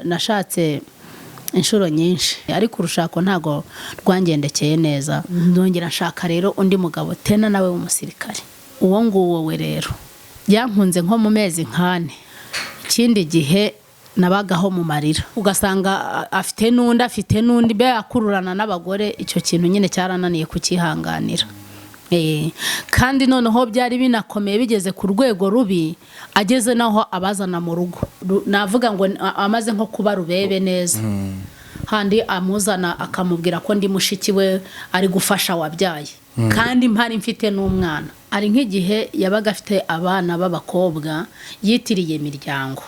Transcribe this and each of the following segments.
nashatse inshuro nyinshi ariko urushako ntago rwangendekeye neza ndongera nshaka rero undi mugabo tena nawe w'umusirikare uwo nguwo we rero yankunze nko mu mezi nkane ikindi gihe nabagaho mu marira ugasanga afite nundi be akururana n'abagore icyo kintu nyine cyarananiye kukihanganira kandi noneho byari binakomeye bigeze ku rwego rubi ageze naho abazana mu rugo navuga ngo amaze nko kuba rubebe neza handi amuzana akamubwira ko ndi mushiki we ari gufasha wabyaye kandi mpari mfite n'umwana ari nk'igihe yabaga afite abana b'abakobwa yitiriye imiryango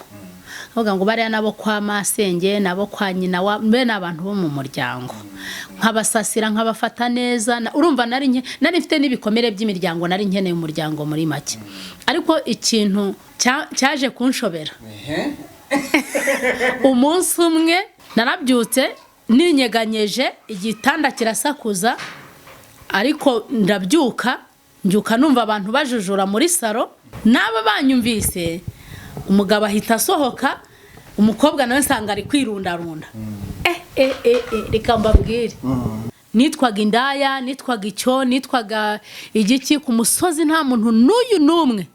avuga ngo bariya nabo kwa masenge nabo kwa nyina be n'abantu bo mu muryango nkabasasira nkabafata neza urumva nari mfite n'ibikomere by'imiryango nari nkeneye umuryango muri make ariko ikintu cyaje kunshobera umunsi umwe narabyutse ninyeganyeje igitanda kirasakuza ariko ndabyuka numva abantu bajujura muri saro naba banyumvise umugabo ahita asohoka umukobwa nawe nsanga ari kwirundarunda reka mbabwire nitwaga indaya nitwaga icyo nitwaga igiki ku musozi nta muntu n'uyu n'umwe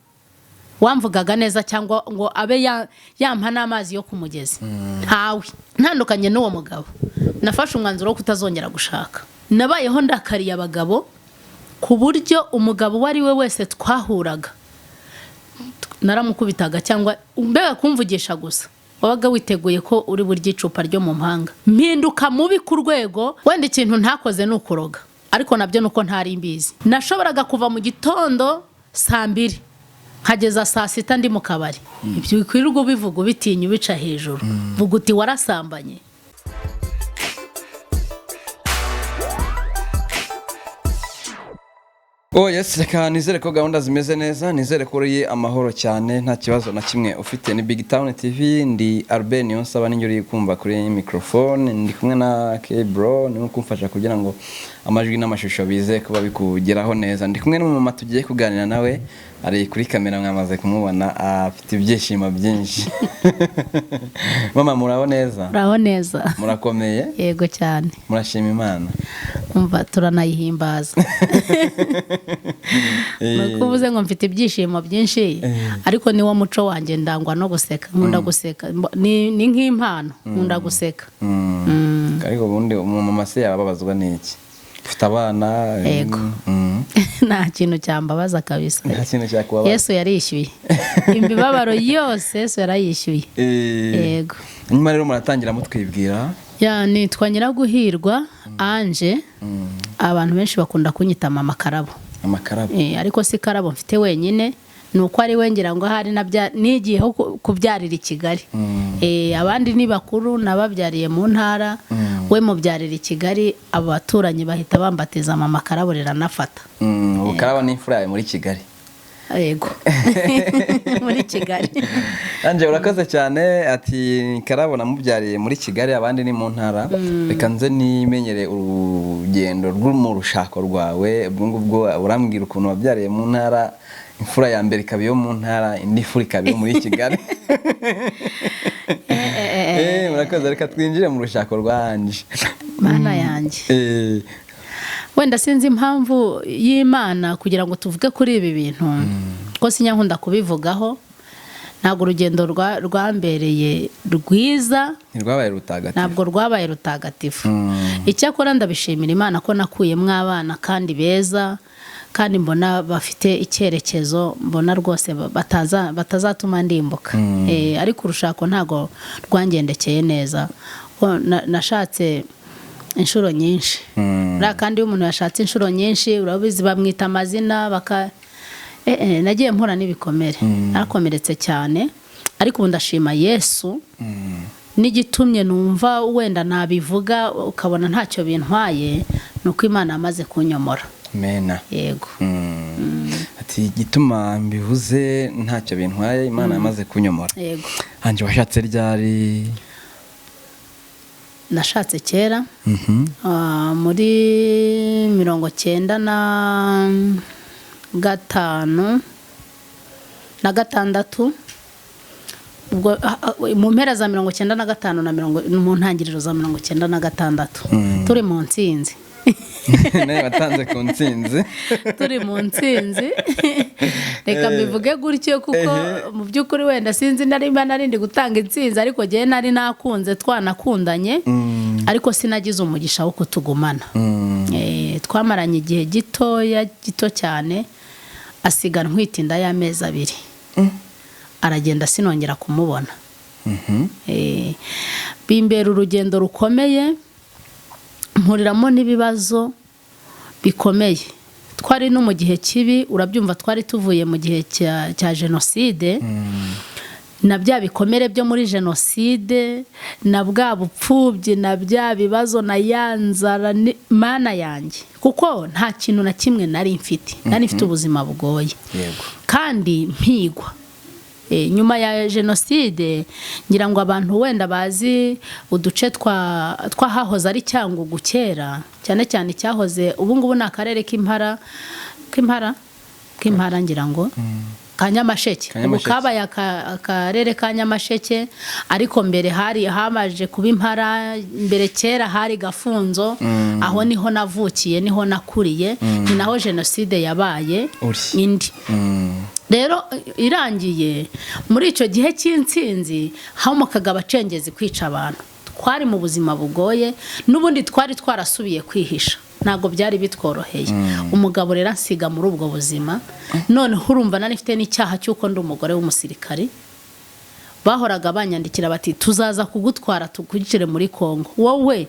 wamvugaga neza cyangwa ngo abe yampa n'amazi yo kumugezi ntawe ntandukanye n'uwo mugabo nafashe umwanzuro wo kutazongera gushaka nabayeho ndakariye abagabo ku buryo umugabo wari we wese twahuraga naramukubitaga cyangwa mbega kumvugisha gusa wabaga witeguye ko uri burya icupa ryo mu mpanga mpinduka mubi ku rwego wenda ikintu ntakoze nukuroga ariko nabyo nuko ntari mbizi nashoboraga kuva mu gitondo 2:00 nkageza 6:00 ndi mu kabari ibyo bikwirirwa bivuga bitinya bica hejuru vuga uti warasambanye. Yes, reka nizere ko gahunda zimeze neza, nizere ko uri amahoro cyane nta kibazo na kimwe ufite. Ni BigTown TV, ndi Albert Niyonsaba n'injuri kumva kuri microphone, ndi kumwe na K-Bro ni kumfasha kugira ngo amajwi n'amashusho bize kuba bikugeraho neza. Ndi kumwe n'umumama tugiye kuganira nawe, ari kuri kamera mwamaze kumubona, afite ibyishimo byinshi. Mama muraho neza? Muraho neza. Murakomeye? Yego cyane. Murashima Imana? Umva turanayihimbaza. Nukuvuze ngo mfite ibyishimo byinshi ariko ni wo muco wanjye ndangwa no guseka, nkunda guseka, ni nk'impano nkunda guseka. Ariko ubundi umumama se yababazwa n'iki? Ufite abana? Yego. Nta kintu cyambabaza kabisa. Nta kintu cyakubabaza. Yesu yarishyuye. Imbibabaro yose Yesu yarayishyuye. Yego. Nyuma rero muratangira mutwibwira? Nitwa Nyiraguhirwa Anje. Abantu benshi bakunda kunyita mama Karabo. Amakarabo. Ariko si Karabo mfite wenyine, nuko ari wengira ngo hari nigiyeho kubyarira i Kigali. Abandi ni bakuru nababyariye mu ntara, we mubyarira i Kigali, abaturanyi bahita bambatiza mama Karabo riranafata. Karabo ni imfura yawe muri Kigali. Yego. Muri Kigali. Anje urakoze cyane, ati Karabo namubyariye muri Kigali, abandi ni mu ntara. Reka nze nimenyere urugendo rw'umurushako rwawe, ubwo urambwira ukuntu wabyariye mu ntara, imfura ya mbere kabiyo mu ntara, indi furi kabiyo muri Kigali. Murakoze, reka twinjire mu rushako rwanje. Mana yanjye. Wenda sinzi impamvu y'Imana kugira ngo tuvuge kuri ibi bintu, ko sinyankunda kubivugaho. Ntabwo urugendo rwambereye rwiza, ntirwabaye rutagatifu. Ntabwo rwabaye rutagatifu. Icyakora ndabishimira Imana ko nakuyemo abana kandi beza, kandi mbona bafite icyerekezo, mbona rwose batazatuma ndimbuka. Ariko urushako ntago rwangendekeye neza. Nashatse inshuro nyinshi. Kandi umuntu yashatse inshuro nyinshi urabizi bamwita amazina nagiye mpora n'ibikomere. Narakomeretse cyane, ariko ubu ndashima Yesu. N'igitumye numva wenda nabivuga ukabona ntacyo bintwaye, nuko Imana amaze kunyomora. Amen. Yego. Ati gituma mbivuze ntacyo bintwaye, Imana yamaze kunyomora. Yego. Anje washatse ryari? Nashatse kera, muri 1995 na 6, ubwo mu mpera za 95 na mu ntangiriro za 96 turi mu ntsinzi nawe watanze ku ntsinzi turi mu ntsinzi reka mbivuge gutyo kuko mu by'ukuri wenda sinzi narindi gutanga intsinzi ariko gihe nari nakunze twanakundanye ariko sinagize umugisha wo kutugumana twamaranye igihe gito cyane asigana ntwite inda y'amezi 2 aragenda sinongera kumubona bimbera urugendo rukomeye mpuriramo n'ibibazo bikomeye twari no mu gihe kibi urabyumva twari tuvuye mu gihe cya jenoside na bya bikomere byo muri jenoside na bwa bupfubyi na bya bibazo na yanzara mana yanjye kuko nta kintu na kimwe nari mfite ubuzima bugoye kandi mpigwa nyuma ya jenoside ngira ngo abantu wenda bazi uduce twahahoze ari Cyangugu kera cyane cyane cyahoze ubu ngubu na akarere k'impara ngira ngo Kanyamasheke ubu kabaye akarere ka Nyamasheke ariko mbere hari hamaje kuba impara mbere kera hari Gafunzo aho niho navukiye niho nakuriye ni naho jenoside yabaye indi rero irangiye muri icyo gihe cy'intsinzi hamukaga abacengezi kwica abantu twari mu buzima bugoye n'ubundi twari twarasubiye kwihisha ntago byari bitworoheye umugabo rero ansiga muri ubwo buzima none urumva nari mfite n'icyaha cy'uko ndi umugore w'umusirikari bahoraga banyandikira bati tuzaza kugutwara tukugicire muri Kongo wowe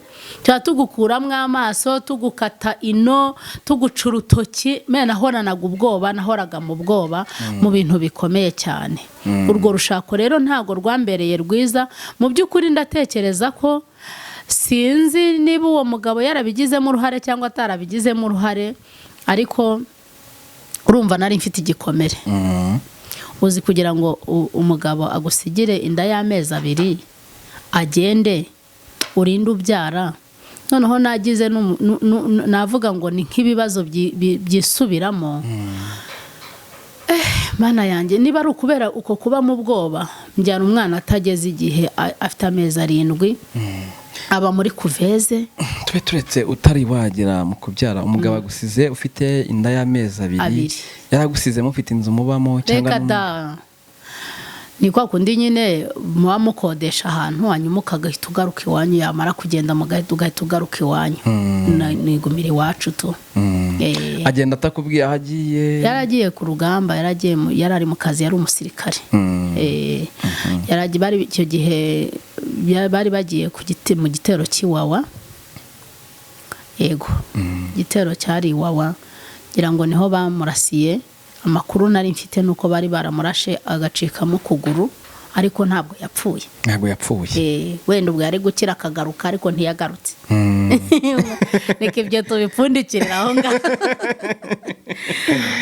tugukuramwe amaso tugukata ino tugucura urutoki nahoranaga ubwoba nahoraga mu bwoba mu bintu bikomeye cyane urwo rushako rero ntago rwambereye rwiza mu by'ukuri ndatekereza ko sinzi niba uwo mugabo yarabigizemo uruhare cyangwa atarabigizemo uruhare ariko urumva nari mfite igikomere uzi kugira ngo umugabo agusigire inda y'amezi 2 agende urinde ubyara noneho nagize navuga ngo ni nk'ibibazo byisubiramo mana yanjye niba ari ukubera uko kuba mu bwoba mbyana umwana atageze igihe afite amezi 7 aba muri kuveze turetse utari wagira mu kubyara umugabo agusize ufite inda y'amezi 2 yaragusize mufite inzu mubamo cyangwa ni kwa kundi nyine muba mukodesha ahantu hanyuma ukagahita ugaruka iwanyu yamara kugenda ugahita ugaruka iwanyu nigumira iwacu tu agenda atakubwiye aho agiye yaragiye ku rugamba yarari mu kazi yari umusirikare bari icyo gihe bari bagiye mu gitero cy'iwawa yego igitero cyari iwawa ngira ngo niho bamurasiye amakuru nari mfite nuko bari baramurashe agacikamo kuguru ariko ntabwo yapfuye wenda ubwo yari gukira akagaruka ariko ntiyagarutse niko ibyo tubipfundikirira aho ngaho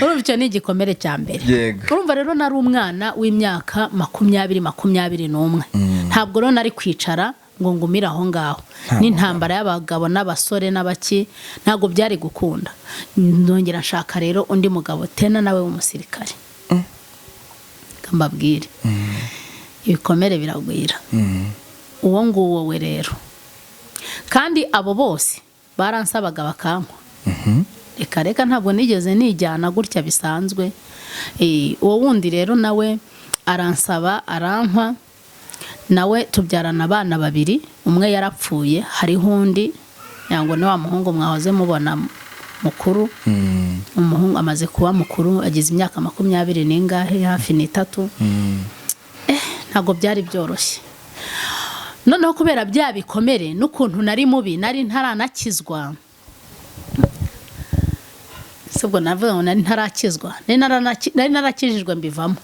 urumva icyo ni igikomere cya mbere urumva rero nari umwana w'imyaka 21 ntabwo rero nari kwicara ngo ngumire aho ngaho n'intambara y'abagabo n'abasore n'abaki ntabwo byari gukunda ndongera nshaka rero undi mugabo tena nawe w'umusirikare mbabwire ibikomere biragwira uwo nguwo we rero kandi abo bose baransabaga bakankwa reka ntabwo nigeze nijyana gutya bisanzwe uwo wundi rero nawe aransaba arankwa nawe tubyarana abana 2 umwe yarapfuye hariho undi yango ni wa muhungu mwahoze mubona mukuru umuhungu amaze kuba mukuru agize imyaka 20 n'ingahe hafi n'itatu ntago byari byoroshye noneho kubera bya bikomere n'ukuntu nari mubi nari ntaranakizwa sebwo navuga ngo nari ntarakizwa nari narakijijwe mbivamo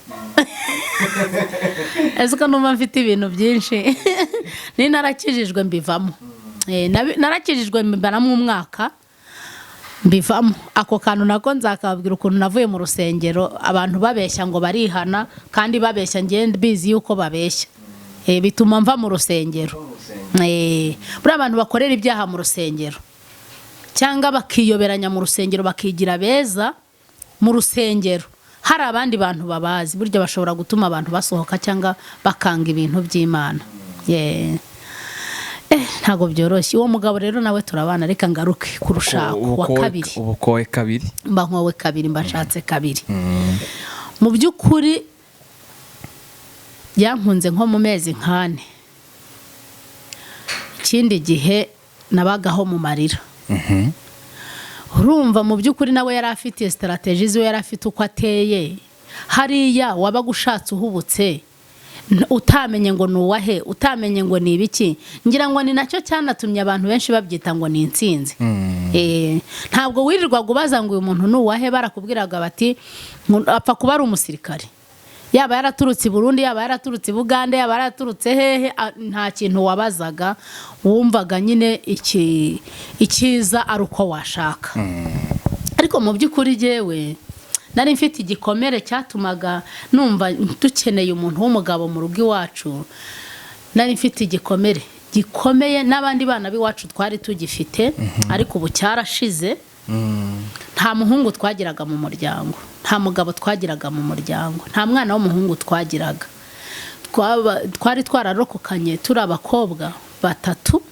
ezuka numva mfite ibintu byinshi nari narakijijwe mbivamo narakijijwe mbaramo umwaka mbivamo ako kantu nako nzakababwira ukuntu navuye mu rusengero abantu babeshya ngo barihana kandi babeshya ngende bizi yuko babeshya bituma mva mu rusengero buri abantu bakorera ibyaha mu rusengero cyangwa bakiyoberanya mu rusengero bakigira beza mu rusengero hari abandi bantu babazi buryo bashobora gutuma abantu basohoka cyangwa bakanga ibintu by'Imana. Ntago byoroshye. Uwo mugabo rero nawe turabana, reka ngaruke ku rushako wa kabiri. Ubukowe kabiri. Mba nkowe kabiri, mbashatse kabiri. Mu by'ukuri yankunze nko mu mezi nkane. Ikindi gihe nabagaho mu marira. Urumva mu by'ukuri nawe yari afite strategy zo, yari afite uko ateye. Hariya wabaga ushatse uhubutse, utamenye ngo nuwahe, utamenye ngo ni ibiki. Ngira ngo ni nacyo cyanatumye abantu benshi babyita ngo ni intsinzi. Ntabwo wirirwa gubaza ngo uyu muntu nuwahe, barakubwiraga bati apfa kuba ari umusirikare. Yaba yaraturutse Burundi, yaba yaraturutse Bugande, yaba yaraturutse hehe, nta kintu wabazaga. Wumvaga nyine ikiza ari uko washaka. Ariko mu by'ukuri jewe nari mfite igikomere cyatumaga numva dukeneye umuntu w'umugabo mu rugo iwacu. Nari mfite igikomere gikomeye, n'abandi bana b'iwacu twari tugifite, ariko ubu cyarashize. Nta muhungu twagiraga mu muryango, nta mugabo twagiraga mu muryango, nta mwana w'umuhungu twagiraga. Twari twararokokanye turi abakobwa batatu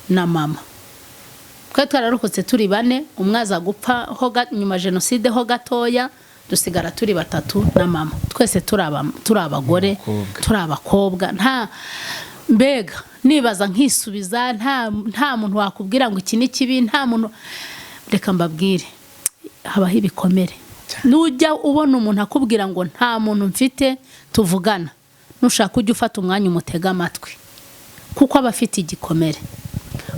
na mama. Twari twararokotse turi bane, umwe aza gupfa nyuma jenoside ho gatoya, dusigara turi batatu na mama. Twese turi abagore, turi abakobwa. Nta mbega nibaza nkisubiza, nta muntu wakubwira ngo iki ni kibi, nta muntu. Reka mbabwire, habaho ibikomere. Nujya ubona umuntu akubwira ngo nta muntu mfite tuvugana, nushaka ujye ufata umwanya umutega amatwi, kuko aba afite igikomere.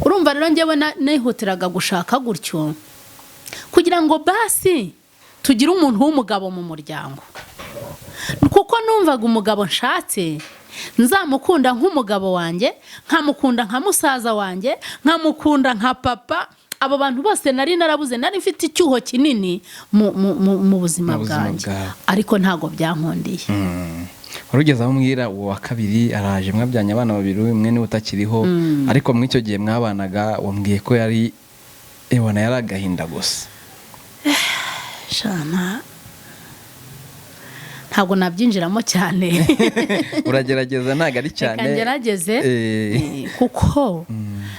Urumva rero njyewe nihutiraga gushaka gutyo kugira ngo basi tugire umuntu w'umugabo mu muryango, kuko numvaga umugabo nshatse nzamukunda nk'umugabo wanjye, nkamukunda nka musaza wanjye, nkamukunda nka papa. Abo bantu bose nari narabuze, nari mfite icyuho kinini mu buzima bwanjye, ariko ntago byankondiye. Warugeze aho mbwira uwo wa kabiri araje, mwabyanye abana babiri, umwe ni utakiriho, ariko mu icyo gihe mwabanaga wambwiye ko yari ebona yaragahinda gusa. Shana ntabwo nabyinjiramo cyane. Uragerageza ntago ari cyane. Kangerageze kuko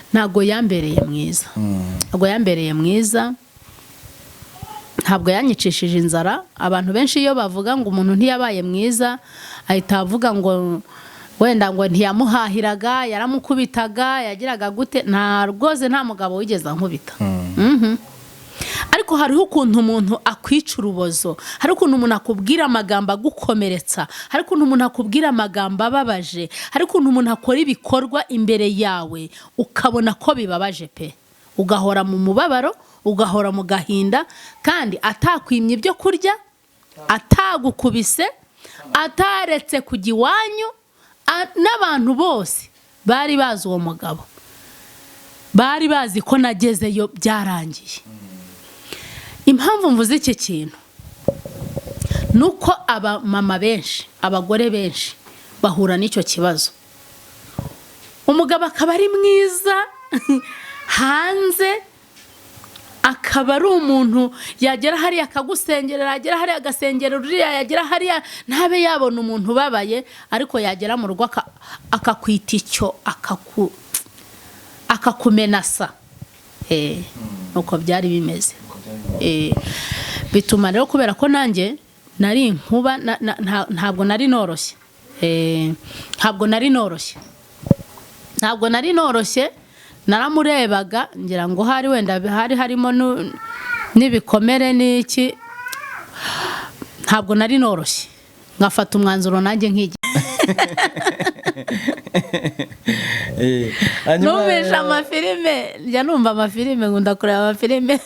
ntago yambereye mwiza. Ntago yambereye mwiza. Ntabwo yanyicishije inzara. Abantu benshi iyo bavuga ngo umuntu ntiyabaye mwiza, ahita avuga ngo wenda ngo ntiyamuhahiraga, yaramukubitaga, yagiraga gute. Rwose nta mugabo wigeze ankubita. Ariko hariho ukuntu umuntu akwica urubozo, hari ukuntu umuntu akubwira amagambo agukomeretsa, hari ukuntu umuntu akubwira amagambo ababaje, hari ukuntu umuntu akora ibikorwa imbere yawe ukabona ko bibabaje pe. Ugahora mu mubabaro, ugahora mu gahinda, kandi atakwimye ibyo kurya, atagukubise, ataretse kujya iwanyu. N'abantu bose bari bazi uwo mugabo, bari bazi ko nagezeyo byarangiye. Impamvu mvuze iki kintu nuko aba mama benshi, abagore benshi bahura n'icyo kibazo. Umugabo akaba ari mwiza hanze, akaba ari umuntu yagera hariya akagusengerera, yagera hariya agasengera uriya, yagera hariya ntabe yabona umuntu ubabaye, ariko yagera mu rugo akakwita icyo, akakumenasa. Nuko byari bimeze. Bituma rero kubera ko nanjye nari inkuba, ntabwo nari noroshye. Ntabwo nari noroshye. Naramurebaga ngira ngo hari wenda harimo n'ibikomere n'iki. Ntabwo nari noroshye. Ngafata umwanzuro nanjye nk'igi. Numvisha amafilime, njya numva amafilime, ngunda kureba amafilime.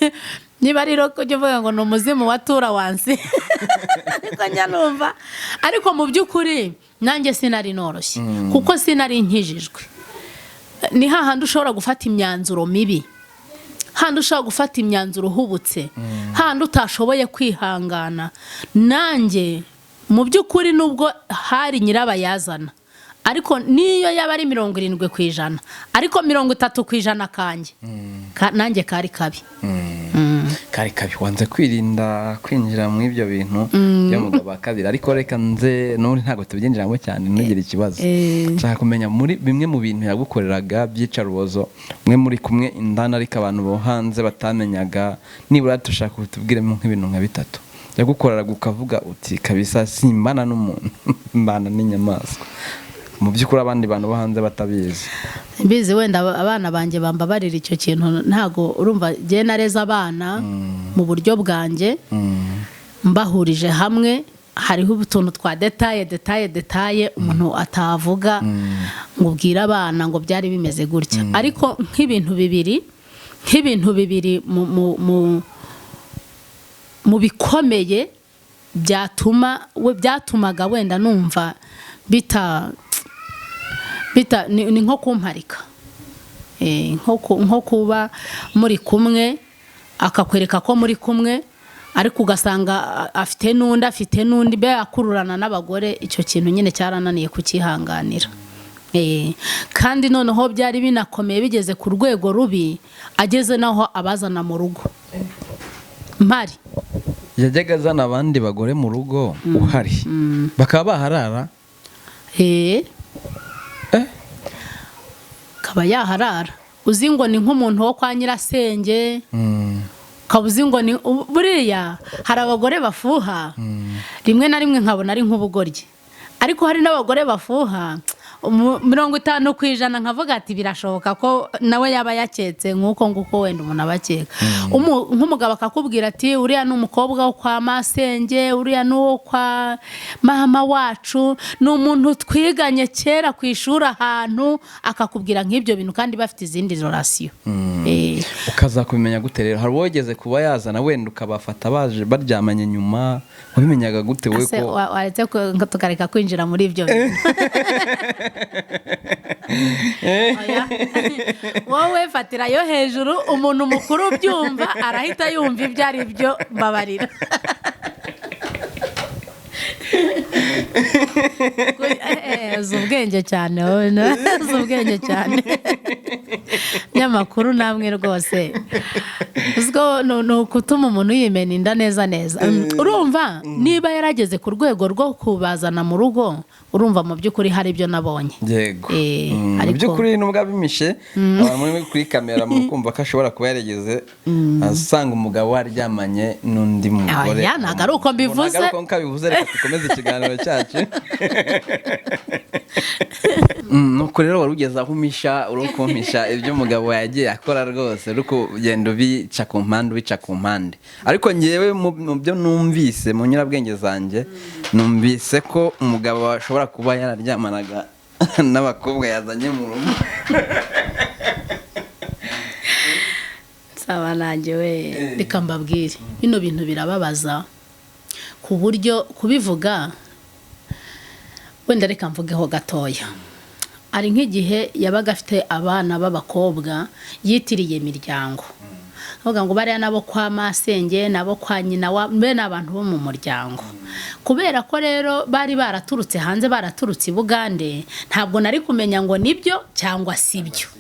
Niba rero kujya uvuga ngo ni umuzimu wa tura wansi, ariko njya numva. Ariko mu by'ukuri nanjye sinari noroshye, kuko sinari nkijijwe. Ni hahandi ushobora gufata imyanzuro mibi, handi ushobora gufata imyanzuro uhubutse, handi utashoboye kwihangana. Nanjye mu by'ukuri nubwo hari nyirabayazana, ariko niyo yaba ari 70%, ariko 30% kanjye nanjye kari kabi. kari kabi wanze kwirinda kwinjira mu ibyo bintu by'umugabo wa kabiri ariko reka nze nuri ntago tubyinjiramo cyane ntugire ikibazo nshaka kumenya muri bimwe mu bintu yagukoreraga byica rubozo mwe muri kumwe indana ariko abantu bo hanze batamenyaga nibura dushaka kutubwiremo nk'ibintu nka bitatu yagukoreraga ukavuga uti kabisa simbana n'umuntu mbana n'inyamaswa mu by'ukuri abandi bantu bo hanze batabizi mbizi wenda abana banje bambabarira icyo kintu ntago urumva je nareza abana mu buryo bwanje mbahurije hamwe hariho utuntu twa detaye umuntu atavuga ngo ubwira abana ngo byari bimeze gutya ariko nk'ibintu bibiri mu bikomeye byatumaga wenda numva bita ni nko kumparika nko kuba muri kumwe akakwereka ko muri kumwe ariko ugasanga afite n'undi be akururana n'abagore icyo kintu nyine cyarananiye kukihanganira kandi noneho byari binakomeye bigeze ku rwego rubi ageze naho abazana mu rugo mpari yajyaga azana abandi bagore mu rugo uhari bakaba baharara kaba yaharara uzi ngo ni nk'umuntu wo kwa nyirasenge kabuzi ngo ni buriya hari abagore bafuha rimwe na rimwe nkabona ari nk'ubugoryi ariko hari n'abagore bafuha 50% nkavuga ati birashoboka ko nawe yaba yaketse nguko wenda umuntu abakeka nk'umugabo akakubwira ati uriya n'umukobwa wo kwa masenge uriya n'uwo kwa mama wacu n'umuntu twiganye kera ku ishuri ahantu akakubwira nk'ibyo bintu kandi bafite izindi relation ukaza kubimenya gute rero hari wogeze kuba yazana wenda ukabafata baje baryamanye nyuma wabimenyaga gute we ko waretse ko tukareka kwinjira muri ibyo bintu wowe fatira yo hejuru umuntu mukuru byumva arahita yumva ibyo ari byo mbabarira zubwenge cyane wowe zubwenge cyane nyamakuru namwe rwose uzwo no kutuma umuntu yimena inda neza urumva niba yarageze ku rwego rwo kubazana mu rugo urumva mu by'ukuri hari ibyo nabonye yego mu by'ukuri nubwo abimishe abantu muri kuri kamera mu kumva ko ashobora kuba yarigeze asanga umugabo waryamanye n'undi mugore ntago ari uko mbivuze reka dukomeze ikiganiro cyacu nuko rero wari ugeze aho urukumpisha ibyo umugabo yagiye akora rwose uruko ugenda ubica ku mpande ariko ngewe mu byo numvise mu nyurabwenge zanjye numvise ko umugabo ashobora kuba yararyamanaga n'abakobwa yazanye mu rugo saba nanjye we reka mbabwire bino bintu birababaza ku buryo kubivuga wenda reka mvugeho gatoya ari nk'igihe yabaga afite abana b'abakobwa yitiriye imiryango avuga ngo bariya nabo kwa masenge nabo kwa nyina be n'abantu bo mu muryango kubera ko rero bari baraturutse hanze baraturutse i Bugande ntabwo nari kumenya ngo nibyo cyangwa sibyo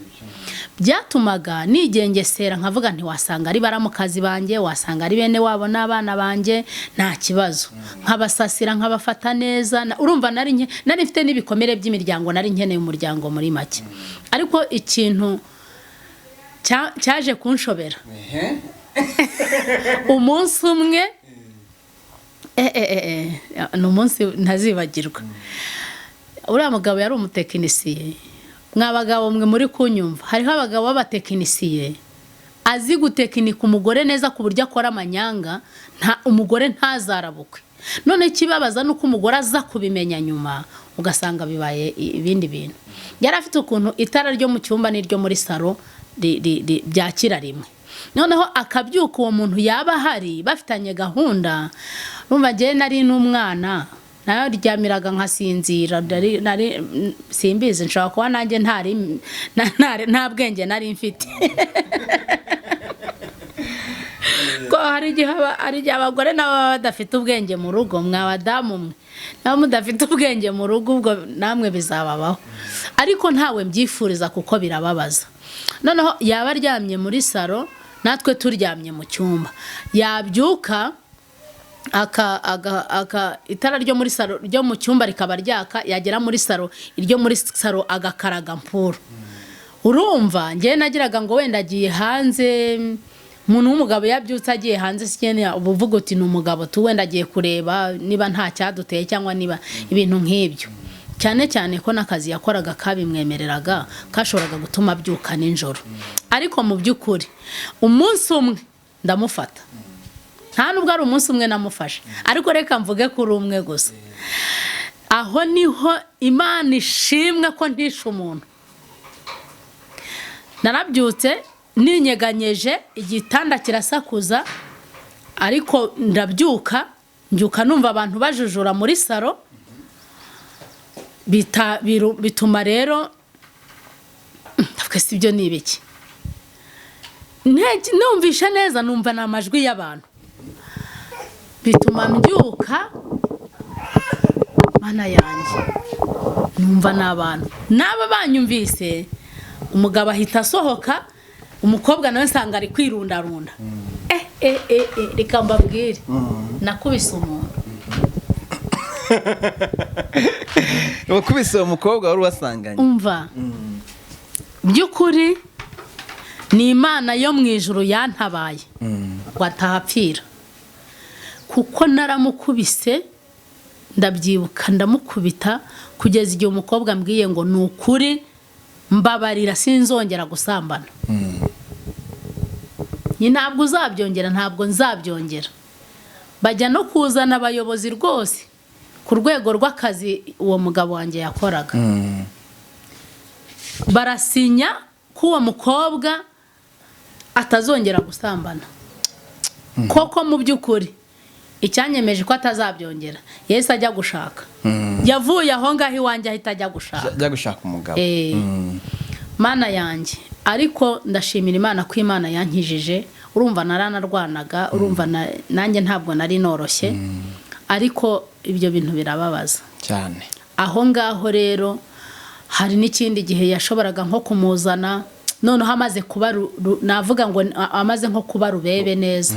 byatumaga nigengesera nkavuga nti wasanga ari baramukazi banjye wasanga ari bene wabo n'abana banjye nta kibazo nkabasasira nkabafata neza urumva nari mfite n'ibikomere by'imiryango nari nkeneye umuryango muri make ariko ikintu cyaje kunshobera umunsi umwe ni umunsi ntazibagirwa uriya mugabo yari umutekinisiye mwabagabo mwe muri kunyumva hariho abagabo b'abatekinisiye azi gutekinika umugore neza ku buryo akora amanyanga umugore ntazarabukwe none kibabaza nuko umugore aza kubimenya nyuma ugasanga bibaye ibindi bintu yari afite ukuntu itara ryo mu cyumba n'iryo muri salo byakira rimwe noneho akabyuka uwo muntu yaba hari bafitanye gahunda urumva ngewe nari n'umwana nayo ryamiraga nkasinzira simbizi nshobora kuba nanjye nta bwenge nari mfite ko hari igihe abagore nabo baba badafite ubwenge mu rugo mwabadamu mwe nabo mudafite ubwenge mu rugo ubwo namwe bizababaho ariko ntawe mbyifuriza kuko birababaza noneho yaba aryamye muri salo natwe turyamye mu cyumba yabyuka itara ryo muri saro ryo mu cyumba rikaba ryaka yagera muri saro iryo muri saro agakaraga mpuro urumva ngiye nagiraga ngo wenda agiye hanze umuntu w'umugabo yabyutse agiye hanze sikene ubuvuga uti ni umugabo tu wenda agiye kureba niba nta cyaduteye cyangwa niba ibintu nk'ibyo cyane cyane ko nakazi yakoraga kabimwemereraga kashoboraga gutuma abyuka ninjoro ariko mu by'ukuri umunsi umwe ndamufata nta nubwo ari umunsi umwe namufashe ariko reka mvuge kuri umwe gusa aho niho Imana ishimwe ko ntisha umuntu narabyutse ninyeganyeje igitanda kirasakuza ariko ndabyuka mbyuka numva abantu bajujura muri saro bituma rero twese ibyo ni ibiki numvisha neza numva ni amajwi y'abantu bituma mbyuka Mana yanjye numva n'abantu naba banyumvise umugabo ahita asohoka umukobwa nawe nsanga ari kwirundarunda reka mbabwire nakubise umuntu wakubise uwo mukobwa wari wasanganye umva by'ukuri ni Imana yo mu ijuru yantabaye watahapfira kuko naramukubise ndabyibuka ndamukubita kugeza igihe umukobwa ambwiye ngo ni ukuri mbabarira sinzongera gusambana ntabwo uzabyongera ntabwo nzabyongera bajya no kuzana abayobozi rwose ku rwego rw'akazi uwo mugabo wanjye yakoraga barasinya ko uwo mukobwa atazongera gusambana koko mu by'ukuri icyanyemeje ko atazabyongera yese ajya gushaka yavuye aho ngaho iwanjye ahita ajya gushaka umugabo Mana yanjye ariko ndashimira Imana ko Imana yankijije urumva naranarwanaga urumva nanjye ntabwo nari noroshye ariko ibyo bintu birababaza cyane aho ngaho rero hari n'ikindi gihe yashoboraga nko kumuzana noneho amaze kuba navuga ngo amaze nko kuba rubebe neza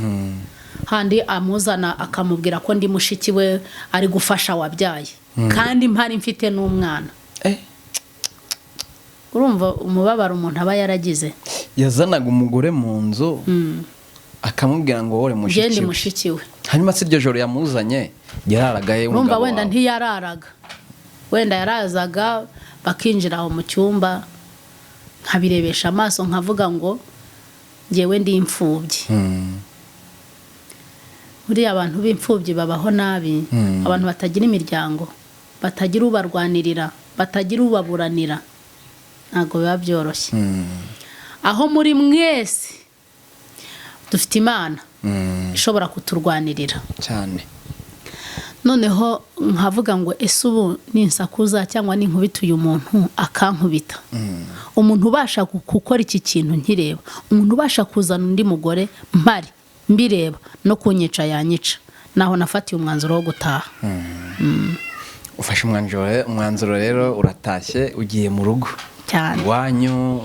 handi amuzana akamubwira ko ndi mushiki we ari gufasha wabyaye kandi mpari mfite n'umwana urumva umubabaro umuntu aba yaragize yazanaga umugore mu nzu akamubwira ngo wowe mushiki we hanyuma se iryo joro yamuzanye yararaga ye urumva wenda ntiyararaga wenda yarazaga bakinjira aho mu cyumba nkabirebesha amaso nkavuga ngo ngewe ndi imfubyi buriya abantu b'imfubyi babaho nabi abantu batagira imiryango batagira ubarwanirira batagira ubaburanira ntabwo biba byoroshye aho muri mwese dufite Imana ishobora kuturwanirira cyane noneho nkavuga ngo ese ubu ninsakuza cyangwa ninkubita uyu muntu akankubita umuntu ubasha gukora iki kintu nkireba umuntu ubasha kuzana undi mugore mpari mbireba no kunyica yanyica naho nafatiye umwanzuro wo gutaha ufashe umwanzuro rero uratashye ugiye mu rugo cyane wanyu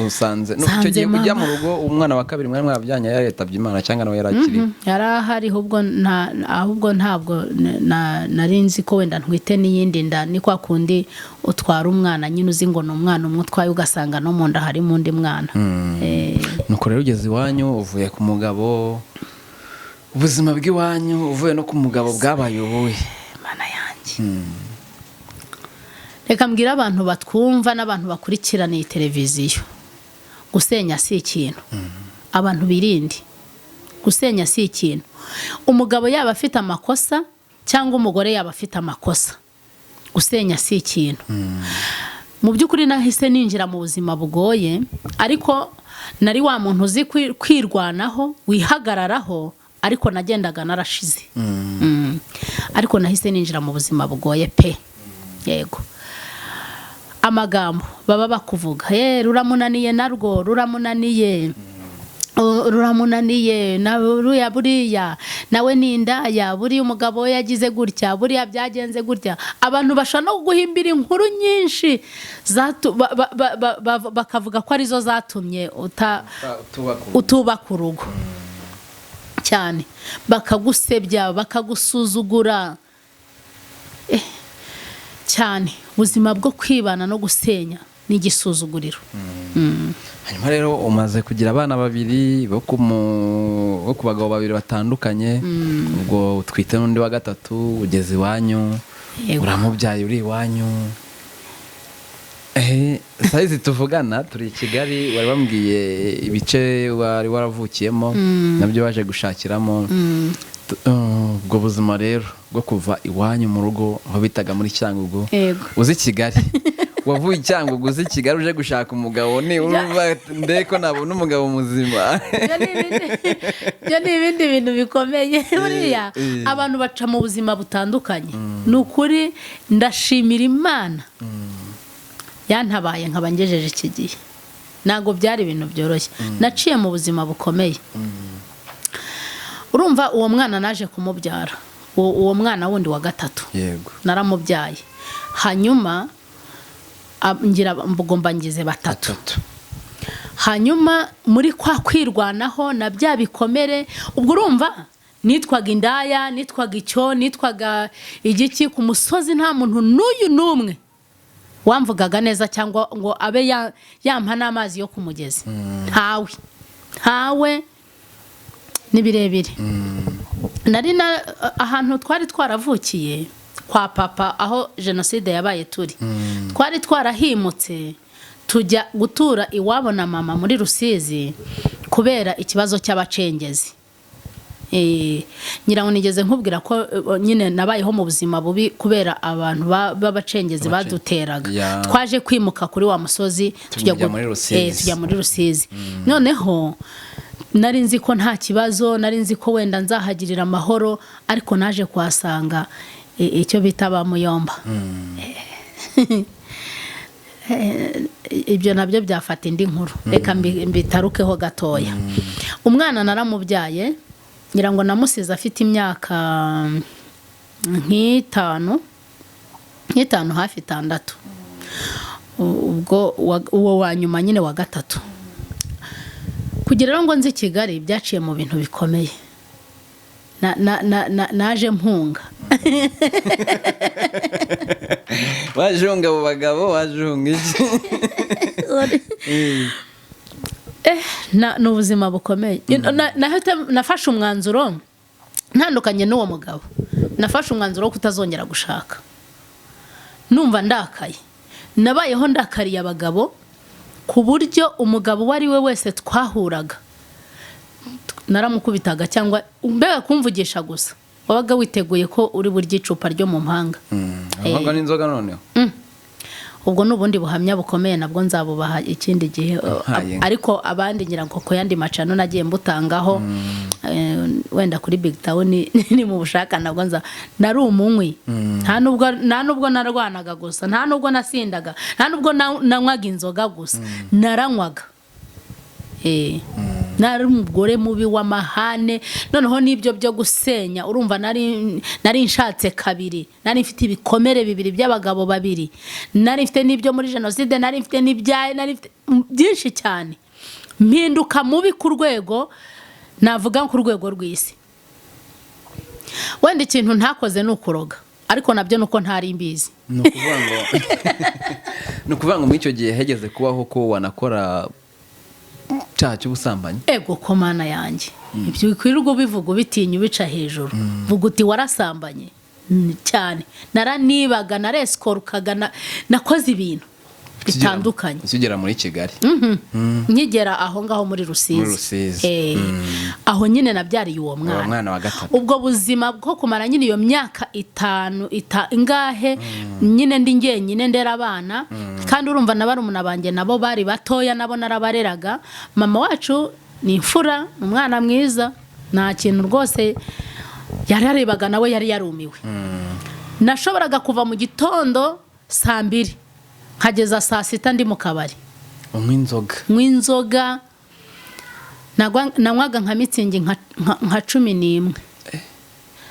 usanze no icyo gihe kujya mu rugo umwana wa kabiri mwari mwabyanya yaretabye Imana cyangwa nawe yarakiri yarahari ahubwo ntabwo narinzi ko wenda ntwite n'iyindi nda ni kwa kundi utwara umwana nyine uzi ngo ni umwana umwe utwaye ugasanga no mu nda harimo undi mwana nuko rero ugeze iwanyu uvuye ku mugabo ubuzima bw'iwanyu uvuye no ku mugabo bwabaye ubuhe Mana yanjye reka mbwira abantu batwumva n'abantu bakurikirana iyi televiziyo gusenya si ikintu abantu birinde gusenya si ikintu umugabo yaba afite amakosa cyangwa umugore yaba afite amakosa gusenya si ikintu mu by'ukuri nahise ninjira mu buzima bugoye ariko nari wa muntu uzi kwirwanaho wihagararaho ariko nagendaga narashize ariko nahise ninjira mu buzima bugoye pe yego amagambo baba bakuvuga ruramunaniye narwo ruramunaniye ruramunaniye na buriya nawe ni indaya buriya umugabo we yagize gutya buriya byagenze gutya abantu bashobora no guhimbira inkuru nyinshi bakavuga ko arizo zatumye utubaka urugo cyane bakagusebya bakagusuzugura cyane ubuzima bwo kwibana no gusenya ni igisuzuguriro. Hanyuma rero umaze kugira abana babiri bo ku bagabo babiri batandukanye ubwo utwite n'undi wa gatatu ugeze iwanyu uramubyaye uri iwanyu sayizi tuvugana turi i Kigali wari bambwiye ibice wari waravukiyemo nabyo waje gushakiramo ubwo buzima rero bwo kuva iwanyu mu rugo aho bitaga muri Cyangugu uzi Kigali wavuye Cyangugu uzi Kigali uje gushaka umugabo ni urumva ndeko nabona umugabo muzima byo ni ibindi bintu bikomeye buriya abantu baca mu buzima butandukanye ni ukuri ndashimira Imana yantabaye nkaba ngejeje iki gihe ntabwo byari ibintu byoroshye naciye mu buzima bukomeye. Urumva uwo mwana naje kumubyara uwo mwana wundi wa gatatu naramubyaye hanyuma ngira mbugomba ngize batatu hanyuma muri kwa kwirwanaho na bya bikomere ubwo urumva nitwaga indaya nitwaga icyo nitwaga igiki ku musozi nta muntu n'uyu n'umwe wamvugaga neza cyangwa ngo abe yampa n'amazi yo kumugezi ntawe ni birebire nari ahantu twari twaravukiye kwa papa aho jenoside yabaye twari twarahimutse tujya gutura iwabo na mama muri Rusizi kubera ikibazo cy'abacengezi. Nyirango nigeze nkubwira ko nyine nabayeho mu buzima bubi kubera abantu b'abacengezi baduteraga twaje kwimuka kuri wa musozi tujya muri Rusizi noneho nari nzi ko nta kibazo nari nzi ko wenda nzahagirira amahoro ariko naje kuhasanga icyo bita bamuyomba ibyo nabyo byafata indi nkuru reka mbitarukeho gatoya. Umwana naramubyaye ngira ngo namusize afite imyaka nk'itanu hafi 6 ubwo uwo wa nyuma nyine wa gatatu kugira ngo nzi Kigali byaciye mu bintu bikomeye naje mpunga wajunga abo bagabo wajunga iki ni ubuzima bukomeye nafashe umwanzuro ntandukanye n'uwo mugabo nafashe umwanzuro wo kutazongera gushaka numva ndakaye nabayeho ndakariye abagabo ku buryo umugabo uwo ari we wese twahuraga naramukubitaga cyangwa mbega kumvugisha gusa wabaga witeguye ko uri burya icupa ryo mu mpanga ahanga n'inzoga noneho ubwo n'ubundi buhamya bukomeye nabwo nzabubaha ikindi gihe ariko abandi ngira ngo ko yandi macano nagiye mbutangaho wenda kuri BigTown ni mu bushaka nabwo nari umunywi nta nubwo narwanaga gusa nta nubwo nasindaga nta nubwo nanywaga inzoga gusa naranywaga nari umugore mubi w'amahane noneho nibyo byo gusenya urumva nari nshatse kabiri nari mfite ibikomere bibiri by'abagabo babiri nari mfite nibyo muri jenoside nari mfite n'ibyaye nari mfite byinshi cyane mpinduka mubi ku rwego navuga ku rwego rw'isi wenda ikintu ntakoze nukuroga ariko nabyo nuko ntari mbizi nukuvuga ngo muri icyo gihe hegeze kubaho ko wanakora cyacu ubusambanyi ego ko mana yanjye ibyo bikwirirwa bivuga bitinya ubica hejuru vuga uti warasambanye cyane naranibaga naresikorukaga nakoze ibintu bitandukanye ukigera muri Kigali nkigera aho ngaho muri Rusizi aho nyine nabyariye uwo mwana wa gatatu ubwo buzima bwo kumara nyine iyo myaka 5 ingahe nyine ndi ngenyine ndera abana kandi urumva nabarumuna banjye nabo bari batoya nabo narabareraga mama wacu ni imfura umwana mwiza nta kintu rwose yararebaga nawe yari yarumiwe nashoboraga kuva mu gitondo 2:00 nkageza 6:00 ndi mu kabari unywa inzoga nanywaga nka mitsingi nka 11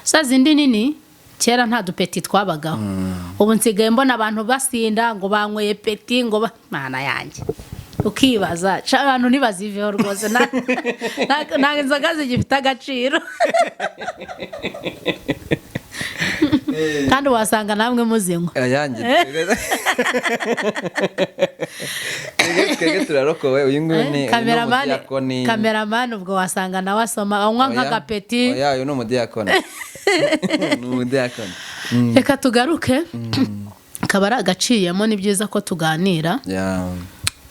sa zindi nini kera nta dupeti twabagaho ubu nsigaye mbona abantu basinda ngo banyweye peti ngo mana yanjye ukibaza abantu nibaziveho rwose nta inzoga zigifite agaciro kandi wasanga namwe muzinywa ayanjye twege turarokowe uyu nguyu ni cameraman ubwo wasanga nawe asoma anywa nk'agapeti oya ni umudiyakoni reka tugaruke kabara agaciyemo ni byiza ko tuganira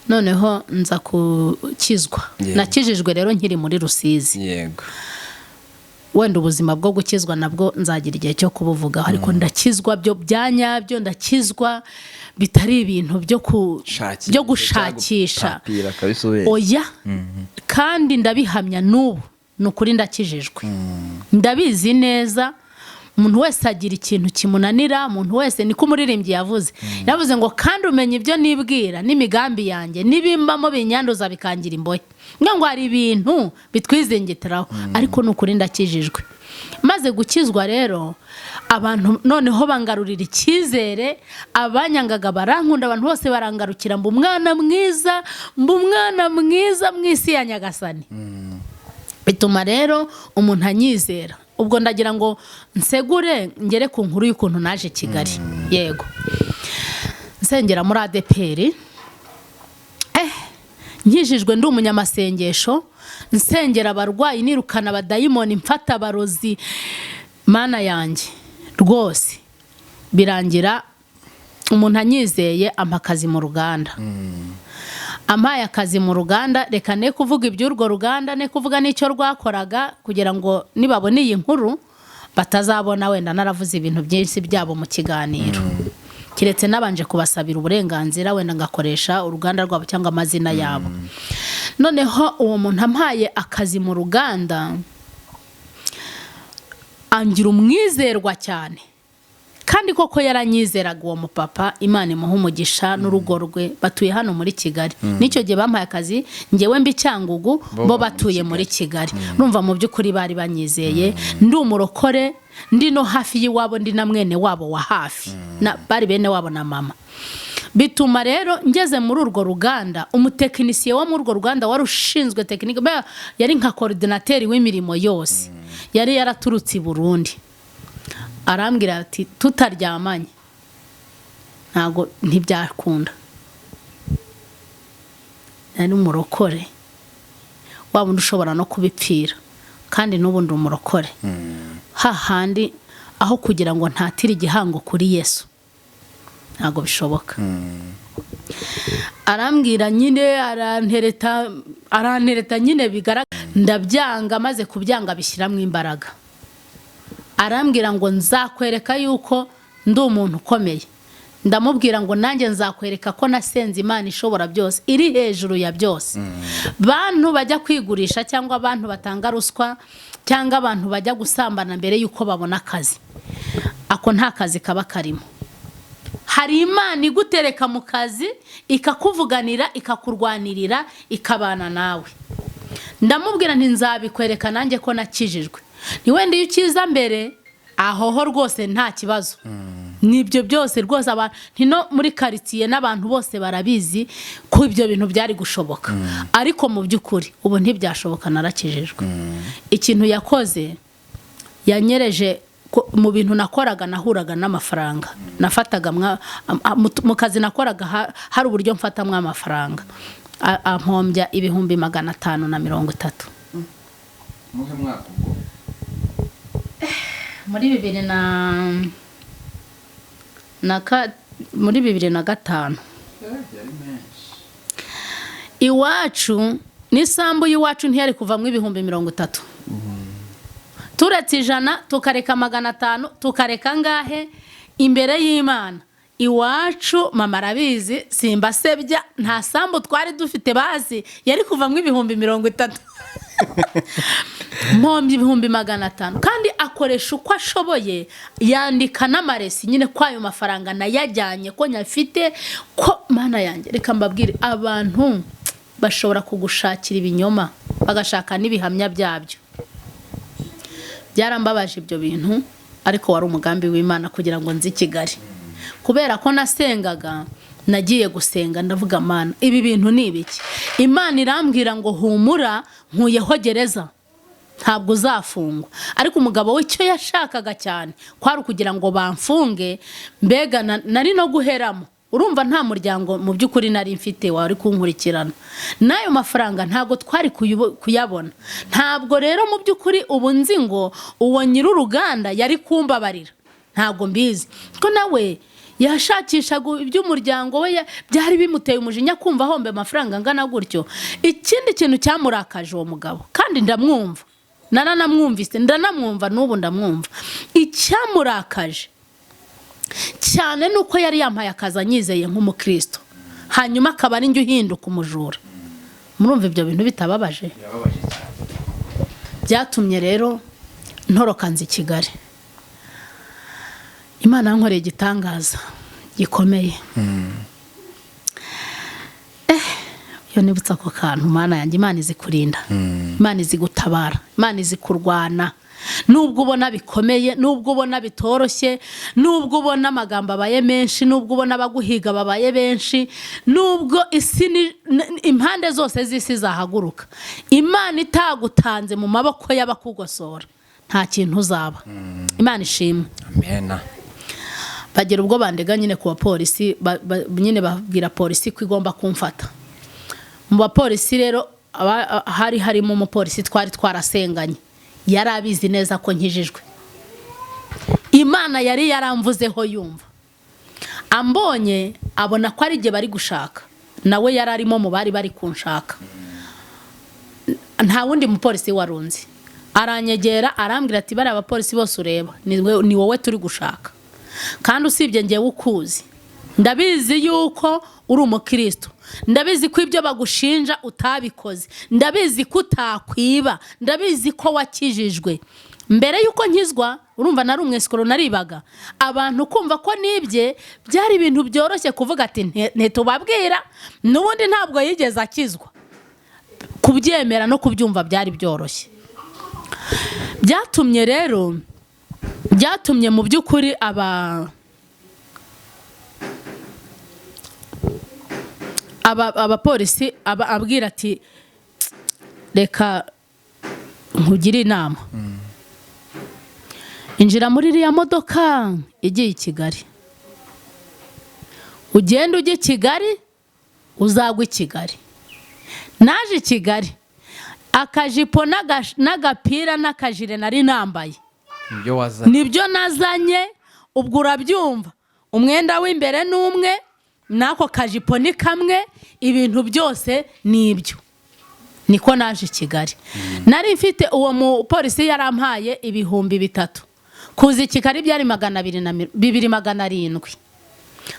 noneho nza kukizwa nakijijwe rero nkiri muri Rusizi yego wenda ubuzima bwo gukizwa nabwo nzagira igihe cyo kubuvuga ariko ndakizwa byo byanyabyo ndakizwa bitari ibintu byo gushakisha oya kandi ndabihamya n'ubu nukuri ndakijijwe ndabizi neza umuntu wese agira ikintu kimunanira umuntu wese niko umuririmbyi yavuze ngo kandi umenye ibyo nibwira n'imigambi yanjye nibimbamo binyanduza bikangira imbohe ngo hari ibintu bitwizengeteraho ariko nukuri ndakijijwe maze gukizwa rero abantu noneho bangarurira icyizere abanyangaga barankunda abantu bose barangarukira mbu umwana mwiza mwisi ya Nyagasani bituma rero umuntu anyizera ubwo ndagira ngo nsegure ngere ku nkuru y'ukuntu naje Kigali yego nsengera muri ADPR nkijijwe ndi umunyamasengesho nsengera abarwayi nirukana abadayimoni mfata abarozi mana yanjye rwose birangira umuntu anyizeye amakazi mu ruganda amaye akazi mu ruganda reka ne kuvuga iby'urwo ruganda ne kuvuga n'icyo rwakoraga kugira ngo nibabone iyi nkuru batazabona wenda naravuze ibintu byinshi byabo mu kiganiro kiretse nabanje kubasabira uburenganzira wenda ngakoresha uruganda rwabo cyangwa amazina yabo noneho uwo muntu amaye akazi mu ruganda angira umwizerwa cyane kandi koko yaranyizeraga uwo mupapa Imana imuha umugisha n'urugo rwe batuye hano muri Kigali nicyo gihe bampaye akazi ngewe mbi Cyangugu bo batuye muri Kigali numva mu by'ukuri bari banyizeye ndi umurokore ndi no hafi y'iwabo ndi na mwene wabo wa hafi bari bene wabo na mama bituma rero ngeze muri urwo ruganda umutekinisiye wo muri urwo ruganda wari ushinzwe tekinike yari nka coordinateur w'imirimo yose yari yaraturutse i Burundi arambwira ati tutaryamanye ntago ntibyakunda nari umurokore wabundi ushobora no kubipfira kandi n'ubundi umurokore hahandi aho kugira ngo ntatire igihango kuri Yesu ntago bishoboka arambwira nyine arantereta nyine bigaragara ndabyanga maze kubyanga bishyiramo imbaraga arambwira ngo nzakwereka yuko ndi umuntu ukomeye ndamubwira ngo nanjye nzakwereka ko nasenze Imana ishobora byose iri hejuru ya byose bantu bajya kwigurisha cyangwa abantu batanga ruswa cyangwa abantu bajya gusambana mbere yuko babona akazi ako nta kazi kaba karimo hari Imana igutereka mu kazi ikakuvuganira ikakurwanirira ikabana nawe ndamubwira nti nzabikwereka nanjye ko nakijijwe ni wenda iyo ukiza mbere ahoho rwose nta kibazo nibyo byose rwose abantu no muri quartier n'abantu bose barabizi ko ibyo bintu byari gushoboka ariko mu by'ukuri ubu ntibyashoboka narakijijwe ikintu yakoze yanyereje mu bintu nakoraga nahuraga n'amafaranga nafataga mu kazi nakoraga hari uburyo mfatamwe amafaranga ampombya 530 muhe mwaka ubwo muri 2005 iwacu n'isambu y'iwacu ntiyari kuvamwe 30 turetse 100 tukareka 500 tukareka ngahe imbere y'Imana iwacu mama arabizi simba sebya nta sambu twari dufite bazi yari kuvamwe 30 mpombi 500 kandi akoresha uko ashoboye yandika n'amaresi nyine kwayo mafaranga nayajyanye ko nyafite ko mana yanjye reka mbabwire abantu bashobora kugushakira ibinyoma bagashaka n'ibihamya byabyo. Byarambabaje ibyo bintu, ariko wari umugambi w'Imana kugira ngo nzi Kigali. Kubera ko nasengaga, nagiye gusenga ndavuga Mana, ibi bintu ni ibiki? Imana irambwira ngo humura, nkuyeho gereza, ntabwo uzafungwa. Ariko umugabo w'icyo yashakaga cyane kwari kugira ngo bamfunge, mbega nari no guheramo. Urumva nta muryango mu by'ukuri nari mfite wari kunkurikirana. Nayo mafaranga ntabwo twari kuyabona. Ntabwo rero mu by'ukuri ubu nzi ngo uwo nyir'uruganda yari kumbabarira. Ntabwo mbizi. Ko nawe yashakishaga iby'umuryango we, byari bimuteye umujinya kumva hombe amafaranga angana gutyo. Ikindi kintu cyamurakaje uwo mugabo, kandi ndamwumva. Naranamwumvise, ndanamwumva n'ubu ndamwumva. Icyamurakaje cyane nuko yari yampaye akazi anyizeye nk'umukristo, hanyuma akaba ari njye uhinduka umujura. Murumva ibyo bintu bitababaje? Byatumye rero ntoroka nzi Kigali. Imana yankoreye igitangaza gikomeye. Yo nibutsa ko kantu, Mana yanjye, Imana izi kurinda, Imana izi gutabara, Imana izi kurwana. Nubwo ubona bikomeye, nubwo ubona bitoroshye, nubwo ubona amagambo abaye menshi, nubwo ubona abaguhiga babaye benshi, nubwo isi impande zose z'isi zahaguruka, Imana itagutanze mu maboko y'abakugosora, nta kintu uzaba. Imana ishimwe. Amen. Bagira ubwo bandega nyine ku bapolisi, nyine babwira polisi ko igomba kumfata. Mu bapolisi rero hari harimo umupolisi twari twarasenganye, yari abizi neza ko nkijijwe. Imana yari yaramvuzeho yumva. Ambonye abona ko ari jye bari gushaka, nawe yari arimo mu bari bari kunshaka. Nta wundi mupolisi warunzi. Aranyegera arambwira ati bari abapolisi bose ureba ni wowe turi gushaka, kandi usibye ngewe ukuzi. Ndabizi yuko uri umukristo, ndabizi ko ibyo bagushinja utabikoze, ndabizi ko utakwiba, ndabizi ko wakijijwe. Mbere yuko nkizwa, urumva nari umwesikoro naribaga, abantu kumva ko nibye byari ibintu byoroshye kuvuga ati ntitubabwira, n'ubundi ntabwo yigeze akizwa. Kubyemera no kubyumva byari byoroshye. Byatumye rero, byatumye mu by'ukuri abapolisi abwira ati reka nkugire inama, injira muri iriya modoka igiye i Kigali, ugenda ujye i Kigali, uzagwa i Kigali. Naje i Kigali, akajipo n'agapira n'akajire nari nambaye, nibyo nazanye. Ubwo urabyumva, umwenda w'imbere n'umwe, nako kajipo ni kamwe, ibintu byose nibyo. Niko naje i Kigali. Nari mfite uwo mupolisi yarampaye 3,000. Kuzi Kigali byari 200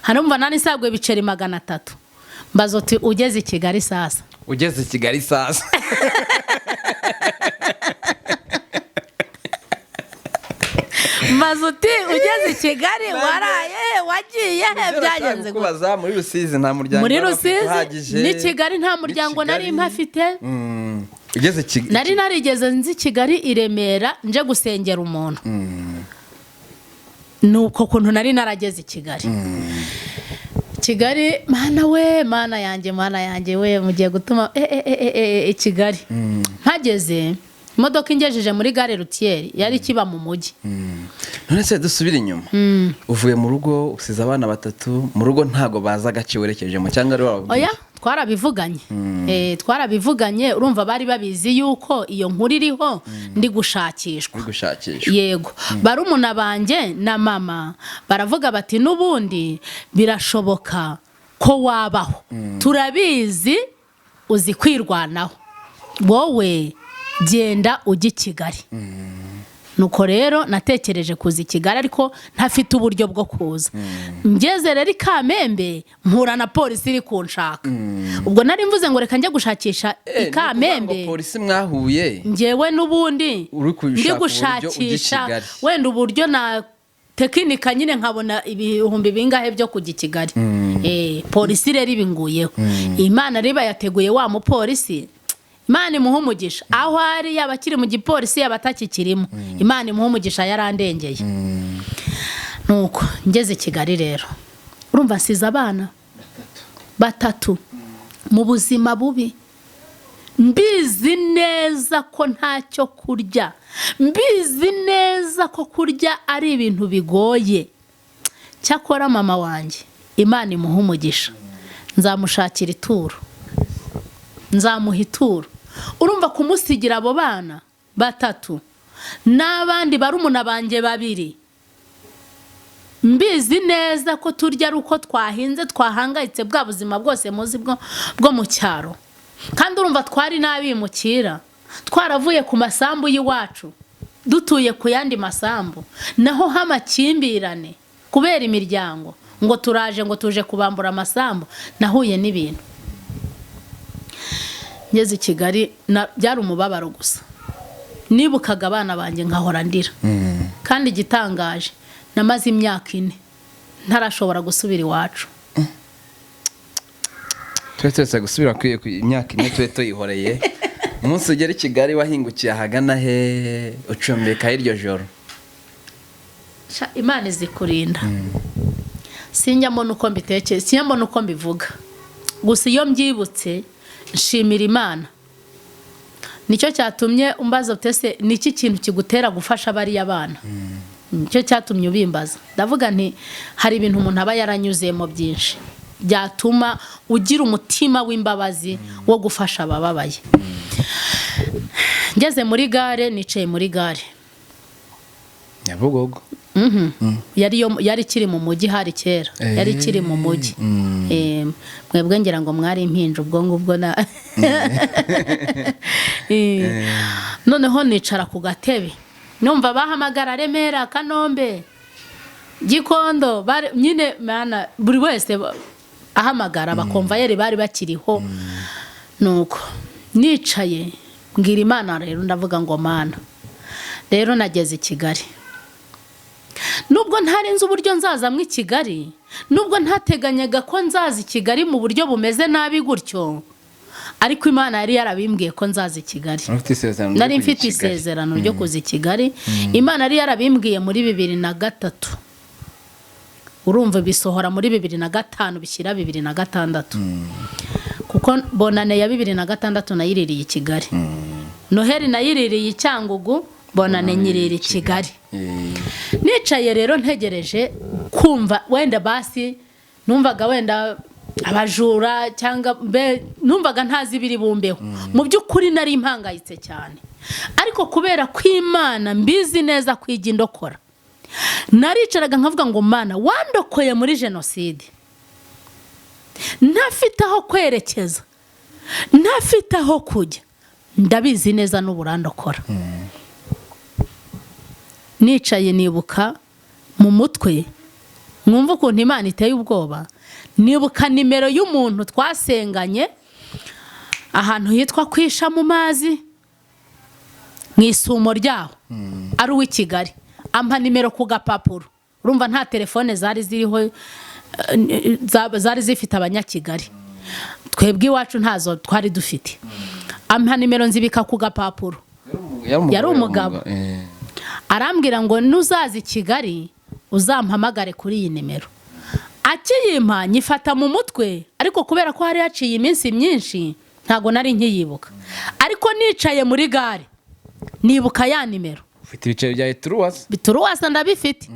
hano mva nani sabwe biceri 300. Mbazo uti ugeze i Kigali sasa, ugeze i Kigali sasa. Mazuti ugeze i Kigali waraye wagiye byagenze kubaza muri Rusizi nta muryango, muri Rusizi ni Kigali nta muryango nari mpafite. Ugeze Kigali nari narigeze nzi Kigali i Remera nje gusengera umuntu. Nuko kuntu nari narageze i Kigali. Kigali, mana yanjye we mugiye gutuma Kigali. Mpageze imodoka ingejeje muri gare routière yari kiba mu mujyi. None se dusubira inyuma, uvuye mu rugo usize abana 3, mu rugo ntago baza gace werekeje mu cyangwa ari wababwiye? Oya, twarabivuganye. Twarabivuganye, urumva bari babizi yuko iyo nkuru iriho ndi gushakishwa. Yego, barumuna banje na mama baravuga bati nubundi birashoboka ko wabaho, turabizi uzi kwirwanaho, wowe genda ujye i Kigali. Nuko rero natekereje kuza i Kigali, ariko ntafite uburyo bwo kuza. Ngeze rero i Kamembe mpura na polisi iri kunshaka. Ubwo nari mvuze ngo reka njye gushakisha i Kamembe. Polisi mwahuye ngewe nubundi ndi gushakisha wenda uburyo na tekinika nyine nkabona 1000 bingahe byo kujya i Kigali. Polisi rero ibinguyeho. Imana riba yateguye wa mupolisi Imana imuha umugisha aho ari yaba akiri mu gipolisi yaba atakikirimo Imana imuha umugisha yarandengeye nuko ngeze i Kigali rero urumva nsize abana batatu mu buzima bubi mbizi neza ko ntacyo kurya mbizi neza ko kurya ari ibintu bigoye cyakora mama wanjye Imana imuha umugisha nzamushakira ituro nzamuha ituro urumva kumusigira abo bana batatu n'abandi barumuna banjye babiri mbizi neza ko turya ari uko twahinze twahangayitse bwa buzima bwose muzi bwo mu cyaro kandi urumva twari n'abimukira twaravuye ku masambu y'iwacu dutuye ku yandi masambu naho hamakimbirane kubera imiryango ngo turaje ngo tuje kubambura amasambu nahuye n'ibintu ngeze i Kigali byari umubabaro gusa nibukaga abana banjye nkahora ndira kandi igitangaje namaze imyaka 4 ntarashobora gusubira iwacu twese gusubira ku imyaka 4 twe tuyihoreye umunsi ugera i Kigali wahingukiye ahagana he ucumbeka iryo joro Imana izikurinda sinjyamo nuko mbiteke sinjyamo nuko mbivuga gusa iyo mbyibutse nshimira Imana nicyo cyatumye umbaza utese niki kintu kigutera gufasha bari abana nicyo cyatumye ubimbaza ndavuga nti hari ibintu umuntu aba yaranyuzemo byinshi byatuma ugira umutima w'imbabazi wo gufasha abababaye ngeze muri gare nicaye muri gare Nyabugogo yari kiri mu mujyi hari kera yari kiri mu mujyi mwebwe ngira ngo mwari impinja ubwo ngubwo na noneho nicara ku gatebe numva bahamagara Remera Kanombe Gikondo nyine mana buri wese ahamagara bakomvayeri bari bakiriho nuko nicaye mbwira Imana rero ndavuga ngo Mana rero nageze i Kigali nubwo ntarenze uburyo nzaza mu Kigali nubwo ntateganyaga ko nzaza i Kigali mu buryo bumeze nabi gutyo ariko Imana yari yarabimbwiye ko nzaza i Kigali nari mfite isezerano ryo kuza i Kigali Imana yari yarabimbwiye muri 2003 urumva bisohora muri 2005 bishyira 2006 kuko bonane ya 2006 nayiririye i Kigali Noheli nayiririye i Cyangugu bonane nyiriri i Kigali nicaye rero ntegereje kumva wenda basi numvaga wenda abajura cyangwa numvaga ntazi biri bumbeho mu by'ukuri nari impangayitse cyane ariko kubera ko Imana mbizi neza kwiga indokora naricaraga nkavuga ngo Mana wandokoye muri jenoside ntafite aho kwerekeza ntafite aho kujya ndabizi neza n'uburandokora nicaye nibuka mu mutwe mwumva ukuntu Imana iteye ubwoba nibuka nimero y'umuntu twasenganye ahantu hitwa kwisha mu mazi mw'isumo ryaho ari uw'i Kigali ampa nimero ku gapapuro urumva nta telefone zari ziriho zari zifite abanyakigali twebwe iwacu ntazo twari dufite ampa nimero nzibika ku gapapuro yari umugabo arambwira ngo nuzaza i Kigali uzampamagare kuri iyi nimero akiyimpa nyifata mu mutwe ariko kubera ko hari haciye iminsi myinshi ntago nari nkiyibuka ariko nicaye muri gare nibuka ya nimero ufite ibiceri bya Turuwasa ndabifite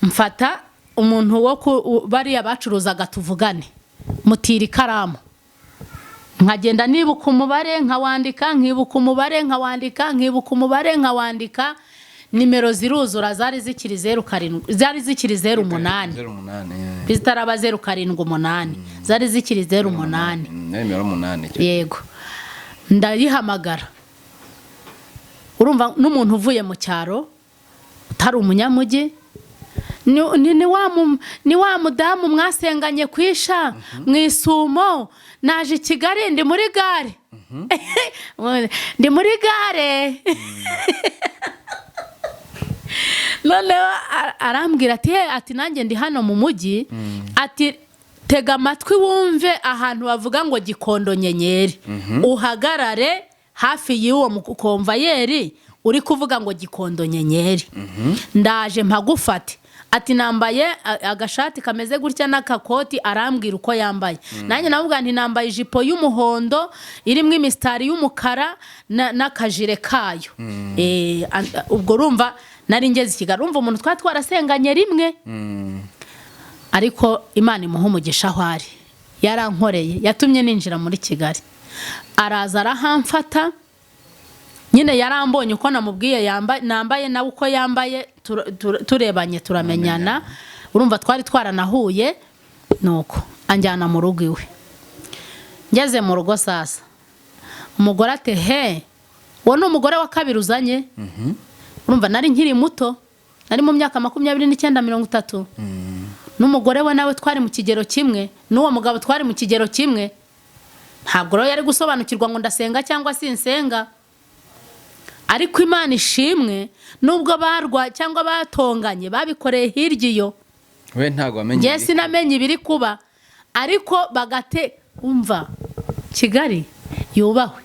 mfata umuntu wo bari abacuruzaga tuvugane mutira ikaramu nkagenda nibuka umubare nkawandika nkibuka umubare nkawandika nkibuka umubare nkawandika nimero ziruzura zari zikiri 07 zari zikiri 08 bizitaraba 078 zari zikiri 08 nimero 8 yego ndayihamagara urumva n'umuntu uvuye mu cyaro utari umunyamujyi ni wa mudamu mwasenganye kwisha mw'isumo naje i Kigali ndi muri gare ndi muri gare none arambwira ati nanjye ndi hano mu mujyi ati tega amatwi wumve ahantu bavuga ngo Gikondo Nyenyeri uhagarare hafi y'uwo mukomvayeri uri kuvuga ngo Gikondo Nyenyeri ndaje mpagufate ati nambaye agashati kameze gutya n'akakoti arambwira uko yambaye nanjye navuga nti nambaye ijipo y'umuhondo irimo imistari y'umukara n'akajire kayo ubwo urumva nari ngeze Kigali urumva umuntu twarasenganye rimwe ariko Imana imuha umugisha aho ari yarankoreye yatumye ninjira muri Kigali araza arahamfata nyine yarambonye uko namubwiye nambaye nawe uko yambaye turebanye turamenyana urumva twari twaranahuye nuko anjyana mu rugo iwe ngeze mu rugo sasa umugore ate he wo ni umugore wa kabiri uzanye urumva nari nkiri muto nari mu myaka 29-30 n'umugore we nawe twari mu kigero kimwe n'uwo mugabo twari mu kigero kimwe ntabwo rero yari gusobanukirwa ngo ndasenga cyangwa sinsenga ariko Imana ishimwe nubwo barwa cyangwa batonganye babikoreye hirya iyo we ntago amenye Yes namenye ibiri kuba ariko bagate umva Kigali yubahwe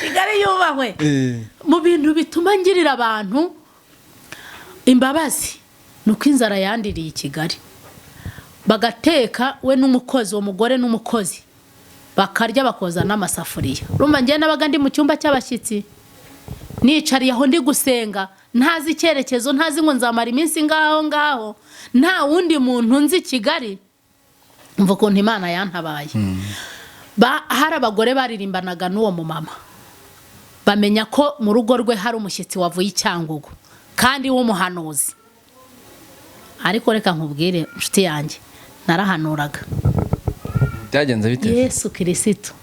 Kigali yubahwe mu bintu bituma ngirira abantu imbabazi nuko inzara yandiriye Kigali bagateka we n'umukozi wo mugore n'umukozi bakarya bakoza n'amasafuriya urumva ngiye nabaga ndi mu cyumba cy'abashyitsi nicariye aho ndi gusenga ntazi icyerekezo ntazi ngo nzamara iminsi ngaho nta wundi muntu nzi Kigali mva ukuntu Imana yantabaye hari abagore baririmbanaga n'uwo mumama bamenya ko mu rugo rwe hari umushyitsi wavuye Cyangugu kandi w'umuhanuzi ariko reka nkubwire nshuti yanjye narahanuraga byagenze bite Yesu Kristo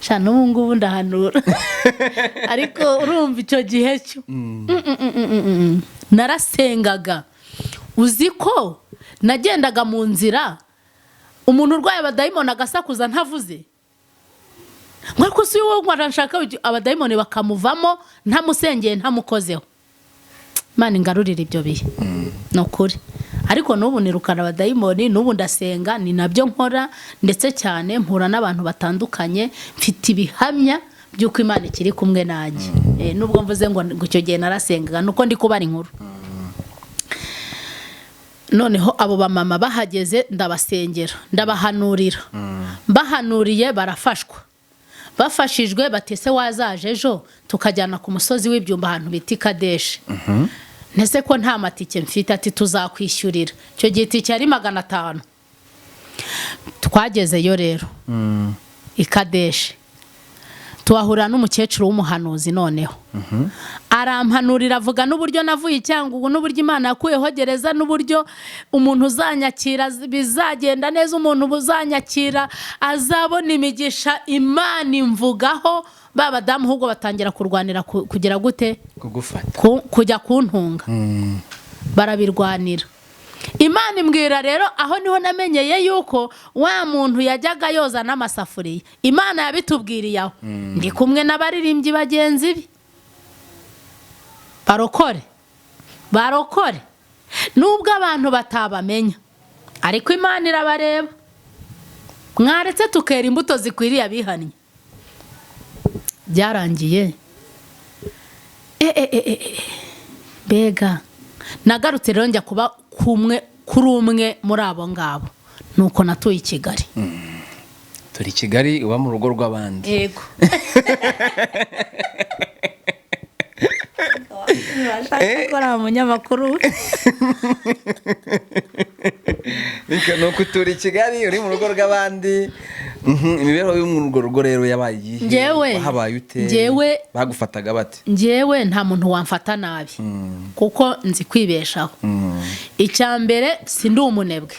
sha n'ubu ngubu ndahanura ariko urumva icyo gihe cyo narasengaga uzi ko nagendaga mu nzira umuntu urwaye abadayimoni agasakuza ntavuze nk'uko si wowe nshaka abadayimoni bakamuvamo ntamusengeye ntamukozeho Imana ingarurira ibyo bihe no kuri ariko n'ubu nirukana abadayimoni n'ubu ndasenga ni nabyo nkora ndetse cyane mpura n'abantu batandukanye mfite ibihamya by'uko Imana ikiri kumwe nanjye nubwo mvuze ngo icyo gihe narasengaga nuko ndi kubara inkuru noneho abo bamama bahageze ndabasengera ndabahanurira bahanuriye barafashwa bafashijwe batese wazaje ejo tukajyana ku musozi w'ibyumba ahantu bita Kadeshi nese ko nta matike mfite ati tuzakwishyurira cyo giti cyari 500 twagezeyo rero Kadeshi tuhahura n'umukecuru w'umuhanuzi noneho arampanurira avuga n'uburyo navuye Cyangugu n'uburyo Imana yakuyeho gereza n'uburyo umuntu uzanyakira bizagenda neza umuntu buzanyakira azabona imigisha Imana imvugaho babadamu ahubwo batangira kurwanira kugira gute kugufata kujya kuntunga barabirwanira Imana imbwira rero aho niho namenyeye yuko wa muntu yajyaga yoza n'amasafuriya Imana yabitubwiriye aho ndi kumwe n'abaririmbyi bagenzi bi barokore nubwo abantu batabamenya ariko Imana irabareba mwaretse tukera imbuto zikwiriye abihannye byarangiye bega nagarutse rero njya kuba kuri umwe muri abo ngabo nuko natuye i Kigali turi Kigali uba mu rugo rw'abandi yego Kora umunyamakuru bika nuko turi Kigali uri mu rugo rw'abandi imibereho yo mu rugo rero yabaye njyewe habaye ute bagufataga bate njyewe nta muntu wamfata nabi kuko nzi kwibeshaho icyambere sindi umunebwe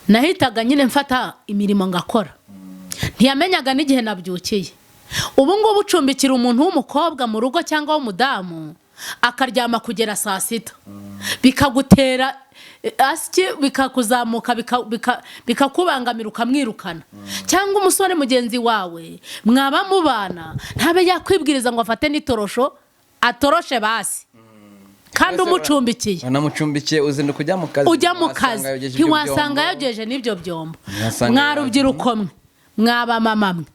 nahitaga nyine mfata imirimo ngakora ntiyamenyaga n'igihe nabyukiye ubu ngubu ucumbikira umuntu w'umukobwa mu rugo cyangwa w'umudamu akaryama kugera saa 6 bikagutera asiki bikakuzamuka bikakubangamira ukamwirukana cyangwa umusore mugenzi wawe mwaba mubana ntabe yakwibwiriza ngo afate n'itorosho atoroshe basi kandi umucumbikiye anamucumbikiye uzinduka ujya mu kazi ntiwasanga yogeje n'ibyo byombo mwarubyiruko mwe mwaba mama mwe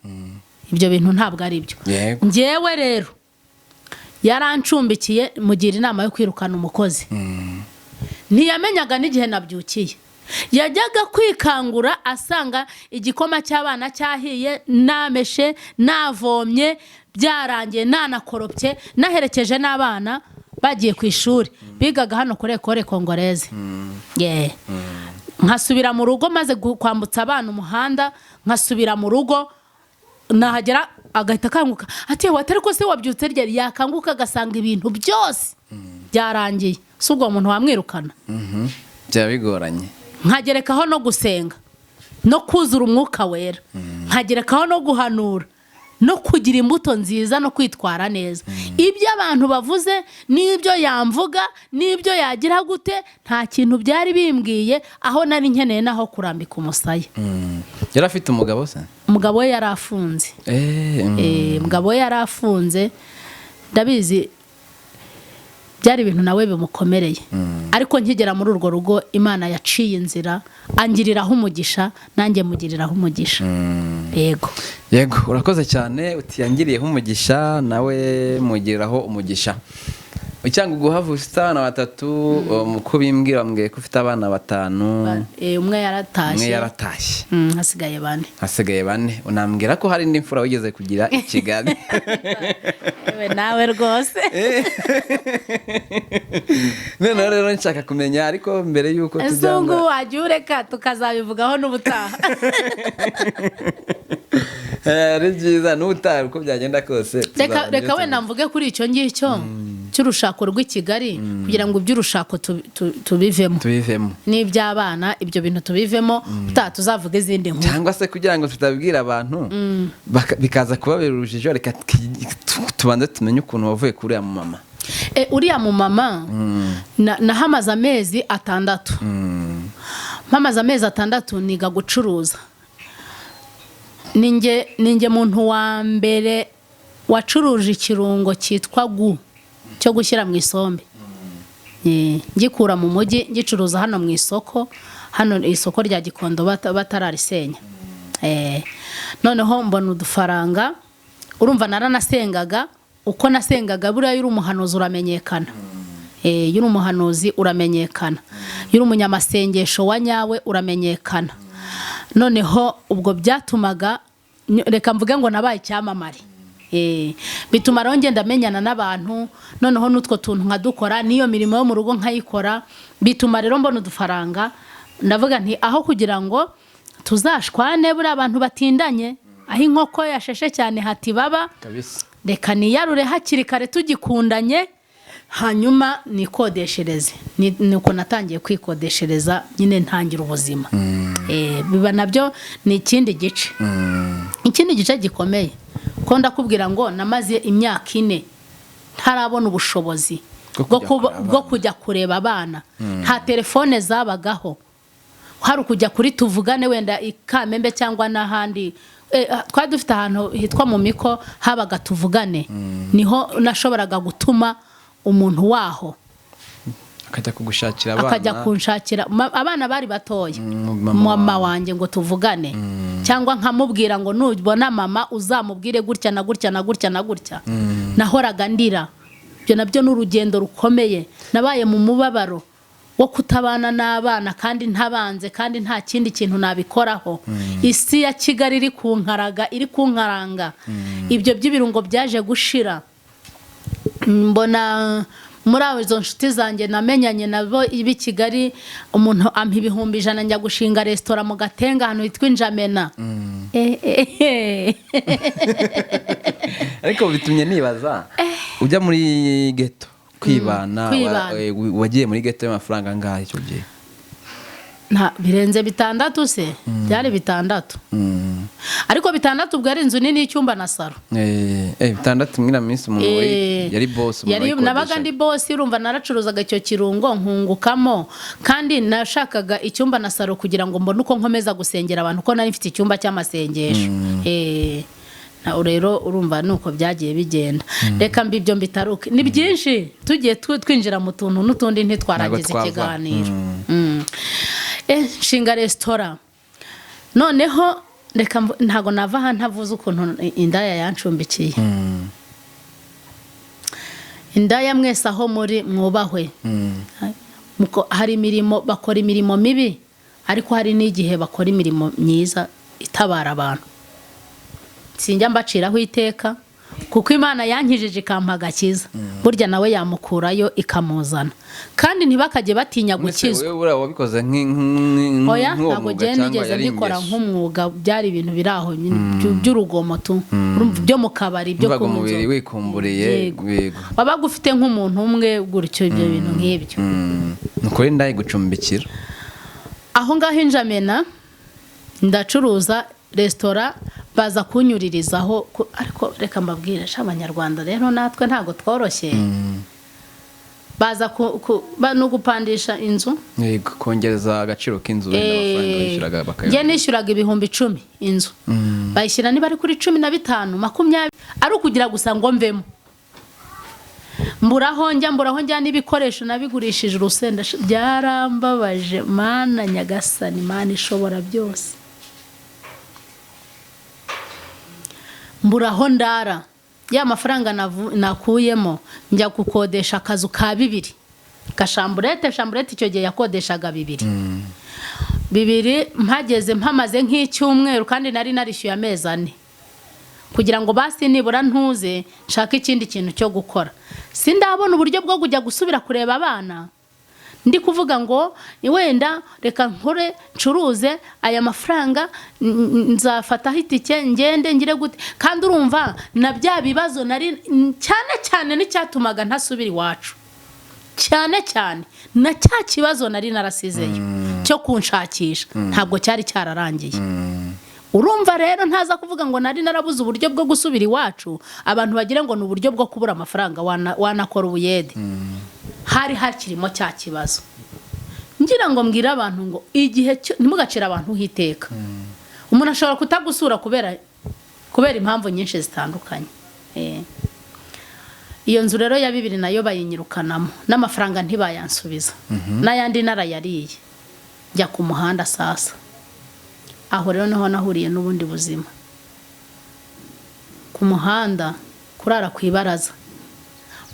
ibyo bintu ntabwo ari byo njyewe rero yarancumbikiye mugira inama yo kwirukana umukozi ntiyamenyaga n'igihe nabyukiye yajyaga kwikangura asanga igikoma cy'abana cyahiye nameshe navomye byarangiye nanakoropye naherekeje n'abana bagiye ku ishuri bigaga hano kuri ekore kongoreze nkasubira mu rugo maze kwambutsa abana umuhanda nkasubira mu rugo nahagera agahita akanguka ati watari ko se wabyutse ryari yakanguka agasanga ibintu byose byarangiye si ubwo muntu wamwirukana byabigoranye nkagerekaho no gusenga no kuzura umwuka wera nkagerekaho no guhanura no kugira imbuto nziza no kwitwara neza ibyo abantu bavuze n'ibyo yamvuga n'ibyo yagira gute nta kintu byari bimbwiye aho nari nkeneye naho kurambika umusaya yari afite umugabo se umugabo we yari afunze umugabo we yari afunze ndabizi byari ibintu nawe bimukomereye ariko nkigera muri urwo rugo Imana yaciye inzira angiriraho umugisha nanjye mugiriraho umugisha yego urakoze cyane utiyangiriyeho umugisha nawe mugiriraho umugisha Icyanga guhavusta abana batatu muko bimbwira mbwe ko ufite abana batanu umwe yaratashye hasigaye bane unambwira ko hari indi mfura wigeze kugira ikigali nawe rwose none rero nshaka kumenya ariko mbere yuko tujya ngo wajyureka tukazabivugaho n'ubutaha ari byiza n'ubutaha uko byagenda kose reka we namvuge kuri icyo ngicyo cy'urushako rw'i Kigali kugira ngo iby'urushako tubivemo n'iby'abana ibyo bintu tubivemo tuzavuga izindi nkuru cyangwa se kugira ngo tutabwira abantu bikaza kubabera urujijo reka tubanze tumenye ukuntu wavuye kuri uriya mumama uriya mumama nahamaze amezi 6 mpamaze amezi 6 niga gucuruza ninjye muntu wa mbere wacuruje ikirungo cyitwa gu cyo gushyira mu isombe ngikura mu mujyi ngicuruza hano mu isoko hano isoko rya Gikondo batararisenya noneho mbona udufaranga urumva naranasengaga uko nasengaga buriya yuri umuhanuzi uramenyekana yuri umuhanuzi uramenyekana yuri umunyamasengesho wa nyawe uramenyekana noneho ubwo byatumaga reka mvuge ngo nabaye icyamamare bituma rero ngenda menyana n'abantu noneho n'utwo tuntu nkadukora niyo mirimo yo mu rugo nkayikora bituma rero mbona udufaranga ndavuga nti aho kugira ngo tuzashwane buri abantu batindanye aho inkoko yasheshe cyane hati baba reka niyarure hakiri kare tugikundanye hanyuma nikodeshereze nuko natangiye kwikodeshereza nyine ntangira ubuzima biba nabyo ni ikindi gice gikomeye ko ndakubwira ngo namaze imyaka 4 ntarabona ubushobozi bwo kujya kureba abana nta telefone zabagaho hari kujya kuri tuvugane wenda ikamembe cyangwa n'ahandi twari dufite ahantu hitwa mu miko habaga tuvugane niho nashoboraga gutuma umuntu waho akajya kugushakira abana akajya kunshakira abana bari batoye mama wanjye ngo tuvugane cyangwa nkamubwira ngo nubona mama uzamubwire gutya na gutya na gutya na gutya nahoraga ndira byo nabyo n'urugendo rukomeye nabaye mu mubabaro wo kutabana n'abana kandi ntabanze kandi nta kindi kintu nabikoraho isi ya Kigali iri kunkaranga ibyo by'ibirungo byaje gushira mbona muri izo nshuti zanjye namenyanye nabo ibi Kigali umuntu ampa 100 njya gushinga restaurant mu Gatenga hano hitwa Injamena ariko bitumye nibaza ujya muri ghetto kwibana wagiye muri ghetto y'amafaranga ngahe cyo gihe birenze 6 se byari 6 ariko 6 ubwo ari inzu nini y'icyumba na saro 6 mwina minsi umuntu yari boss yari nabaga ndi boss urumva naracuruzaga icyo kirungo nkungukamo kandi nashakaga icyumba na saro kugira ngo mbone uko nkomeza gusengera abantu ko nari mfite icyumba cy'amasengesho rero urumva nuko byagiye bigenda reka mbibyo mbitaruke ni byinshi tugiye twinjira mu tuntu n'utundi ntitwaragize ikiganiro nshinga restaurant noneho reka ntago nava aha ntavuze ukuntu indaya yancumbikiye indaya mwese aho muri mwubahwe hari imirimo bakora imirimo mibi ariko hari n'igihe bakora imirimo myiza itabara abantu sinjya mbaciraho iteka kuko Imana yankijije ikampa agakiza burya nawe yamukurayo ikamuzana kandi ntibakajye batinya gukizwa wewe wabikoze oya ntabwo nigeze mbikora nk'umwuga byari ibintu biraho by'urugomo tu byo mu kabari byo ku mubiri wikumburiye baba gufite nk'umuntu umwe gutyo ibyo bintu nk'ibyo nuko ndaye gucumbikira aho ngaho Injamena ndacuruza restaurant baza kunyuririzaho ariko reka mbabwire abanyarwanda rero natwe ntago tworoshye baza no gupandisha inzu yego kongereza agaciro k'inzu n'amafaranga yishyuraga bakaya nishyuraga 10,000 inzu bayishyira niba ari kuri 15 20 ari ukugira gusa ngo mvemo mburaho njya n'ibikoresho nabigurishije urusenda byarambabaje mana nyagasani mana ishobora byose mburaho ndara ya mafaranga nakuyemo njya gukodesha akazu ka 2 gashamburete icyo gihe yakodeshaga 2 mpageze mpamaze nk'icyumweru kandi nari narishyuye amezi 4 kugira ngo basi nibura ntuze nshaka ikindi kintu cyo gukora sindabona uburyo bwo kujya gusubira kureba abana ndi kuvuga ngo wenda reka nkore ncuruze aya mafaranga nzafataho itike ngende ngire gute kandi urumva na bya bibazo nari cyane n'icyatumaga ntasubira iwacu cyane na cya kibazo nari narasizeyo cyo kunshakisha ntabwo cyari cyararangiye urumva rero ntaza kuvuga ngo nari narabuze uburyo bwo gusubira iwacu abantu bagira ngo ni uburyo bwo kubura amafaranga wanakora ubuyede hari hakirimo cya kibazo ngira ngo mbwira abantu ngo igihe ntimugacira abantu hiteka umuntu ashobora kutagusura kubera impamvu nyinshi zitandukanye iyo nzu rero ya 2 nayo bayinyirukanamo n'amafaranga ntibayansubiza n'ayandi narayariye njya ku muhanda sasa aho rero naho nahuriye n'ubundi buzima ku muhanda kurara ku ibaraza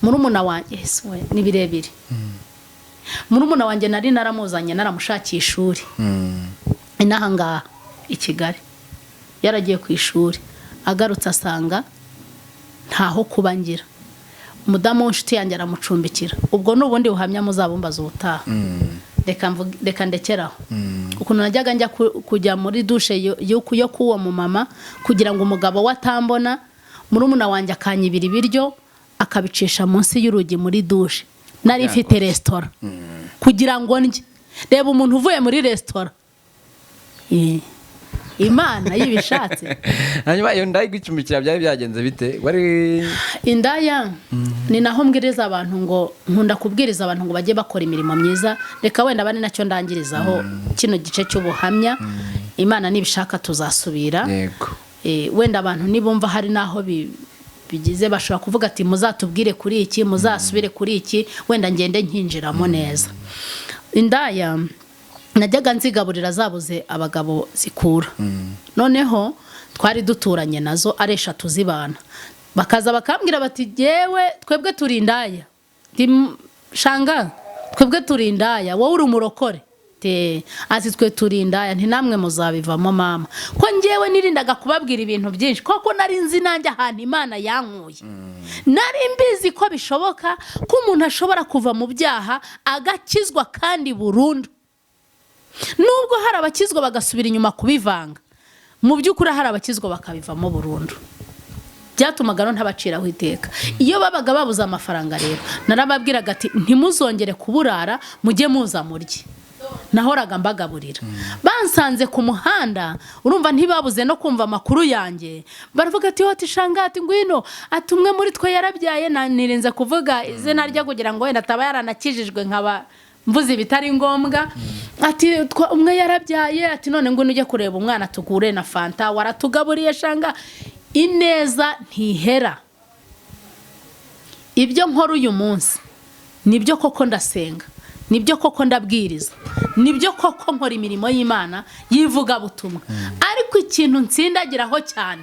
murumuna wanjye we ni birebire murumuna wanjye nari naramuzanye naramushakira ishuri inaha ngaha i Kigali yaragiye ku ishuri agarutse asanga ntaho kuba ngira umudamu w'inshuti yanjye aramucumbikira ubwo n'ubundi buhamya muzabumbaza ubutaha reka ndekeraho ukuntu najyaga njya kujya muri dushe yo kuwo mu mama kugira ngo umugabo watambona murumuna wanjye akanyibira ibiryo akabicisha munsi y'urugi muri dushe nari ifite restaurant kugira ngo ndye reba umuntu uvuye muri restaurant Imana yibishatse hanyuma iyo ndaye gucumbikira byari byagenze bite wari indaya ni naho mbwiriza abantu ngo nkunda kubwiriza abantu ngo bajye bakora imirimo myiza reka wenda bane nacyo ndangirizaho kino gice cy'ubuhamya Imana nibishaka tuzasubira yego wenda abantu nibumva hari naho bigize bashobora kuvuga ati muzatubwire kuri iki muzasubire kuri iki wenda ngende nkinjiramo neza indaya najyaga nzigaburira zabuze abagabo zikura noneho twari duturanye nazo ari 3 zibana bakaza bakambwira bati yewe twebwe turi indaya shanga twebwe turi indaya wowe uri umurokore ati twe turi indaya nti namwe muzabivamo mama ko ngewe nirindaga kubabwira ibintu byinshi koko nari nzi nanjye ahantu Imana yankuye nari mbizi ko bishoboka ko umuntu ashobora kuva mu byaha agakizwa kandi burundu nubwo hari abakizwa bagasubira inyuma kubivanga mu by'ukuri hari abakizwa bakabivamo burundu byatumaga no ntabaciraho iteka iyo babaga babuza amafaranga rero narababwiraga ati ntimuzongere kuburara mujye muza murye nahoraga mbagaburira bansanze ku muhanda urumva ntibabuze no kumva amakuru yanjye baravuga ati hoti shangati ngwino ati umwe muri twe yarabyaye nirinze kuvuga izina rye kugira ngo wenda ataba yaranakijijwe nkaba mvuze bitari ngombwa ati umwe yarabyaye ati none ngo nujye kureba umwana tugure na fanta waratugaburiye shanga ineza ntihera. Ibyo nkora uyu munsi nibyo koko ndasenga, nibyo koko ndabwiriza, nibyo koko nkora imirimo y'Imana yivuga butumwa. Ariko ikintu ntsindagiraho cyane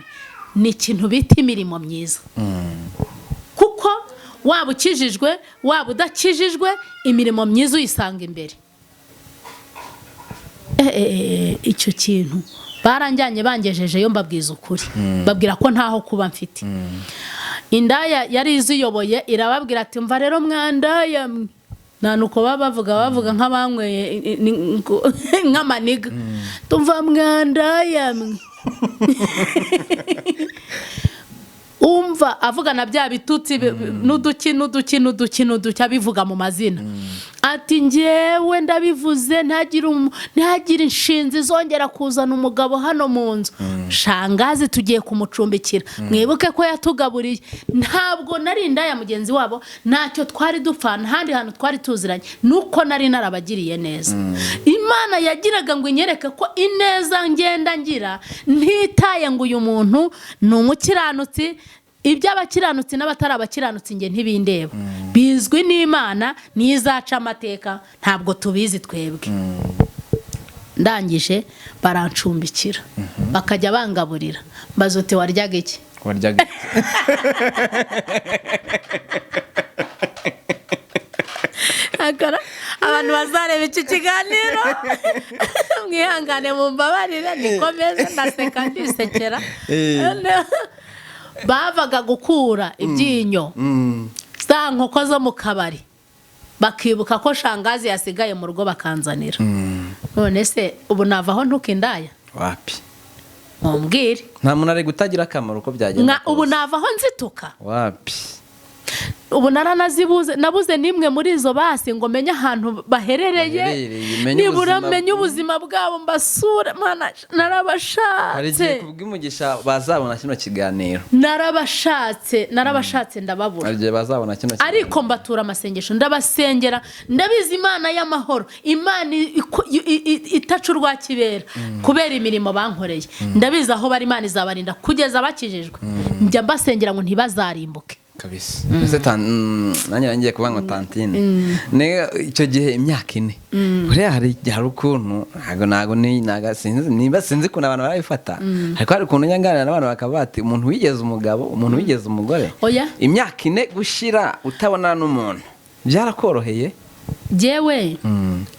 ni ikintu bita imirimo myiza. Kuko waba ukijijwe waba udakijijwe, imirimo myiza uyisanga imbere. Icyo kintu baranjyanye bangejeje yo mbabwiza ukuri, babwira ko ntaho kuba mfite. Indaya yari iziyoboye irababwira ati mva rero mwandaya nanuko bavuga nk'abanyweye nk'amaniga, tumva mwandaya umva avugana bya bitutsi n'uduki abivuga mu mazina. Ati njyewe ndabivuze ntagire inshinzi zongera kuzana umugabo hano mu nzu. Shangazi tugiye kumucumbikira, mwibuke ko yatugaburiye. Ntabwo nari indaya mugenzi wabo, ntacyo twari dupfana, handi hantu twari tuziranye nuko nari narabagiriye neza. Imana yagiraga ngo inyereke ko ineza ngenda ngira ntitaye ngo uyu muntu ni umukiranutsi. Iby'abakiranutsi n'abatari abakiranutsi nge ntibindeba, bizwi n'Imana nizaca amateka, ntabwo tubizi twebwe. Ndangije barancumbikira, bakajya bangaburira. Bazote waryaga iki? Waryaga abantu bazareba iki kiganiro mwihangane mumbabarire, nikomeze ndaseka ndisekera. Bavaga gukura ibyinyo za nkoko zo mu kabari, bakibuka ko shangazi yasigaye mu rugo bakanzanira. None se ubu navaho ntukindaya? Wapi? Mumbwire. Nta muntu ari gutagira akamaro uko byagenda. Ubu navaho nzituka? Wapi? Ubu naranazibuze, nabuze nimwe muri izo basi ngo menye ahantu baherereye, nibura menye ubuzima bwabo mbasura. Mana narabashatse. Hari igihe kubw'umugisha bazabona kino kiganiro. Narabashatse ndababura. Hari igihe bazabona kino kiganiro. Ariko mbatura amasengesho, ndabasengera, ndabizi Imana y'amahoro, Imana itacu rwa kibera kubera imirimo bankoreye. Ndabizi aho bari Imana izabarinda kugeza bakijijwe. Njya mbasengera ngo ntibazarimbuke kabisa. Nanye ngiye kuba ngo tantine ne icyo gihe imyaka 4 buriya hari ukuntu naga sinzi kuna abantu barabifata. Ariko hari ukuntu nyanganira n'abantu bakabati umuntu wigeze umugabo, umuntu wigeze umugore, imyaka 4 gushira utabona n'umuntu byarakoroheye. Jewe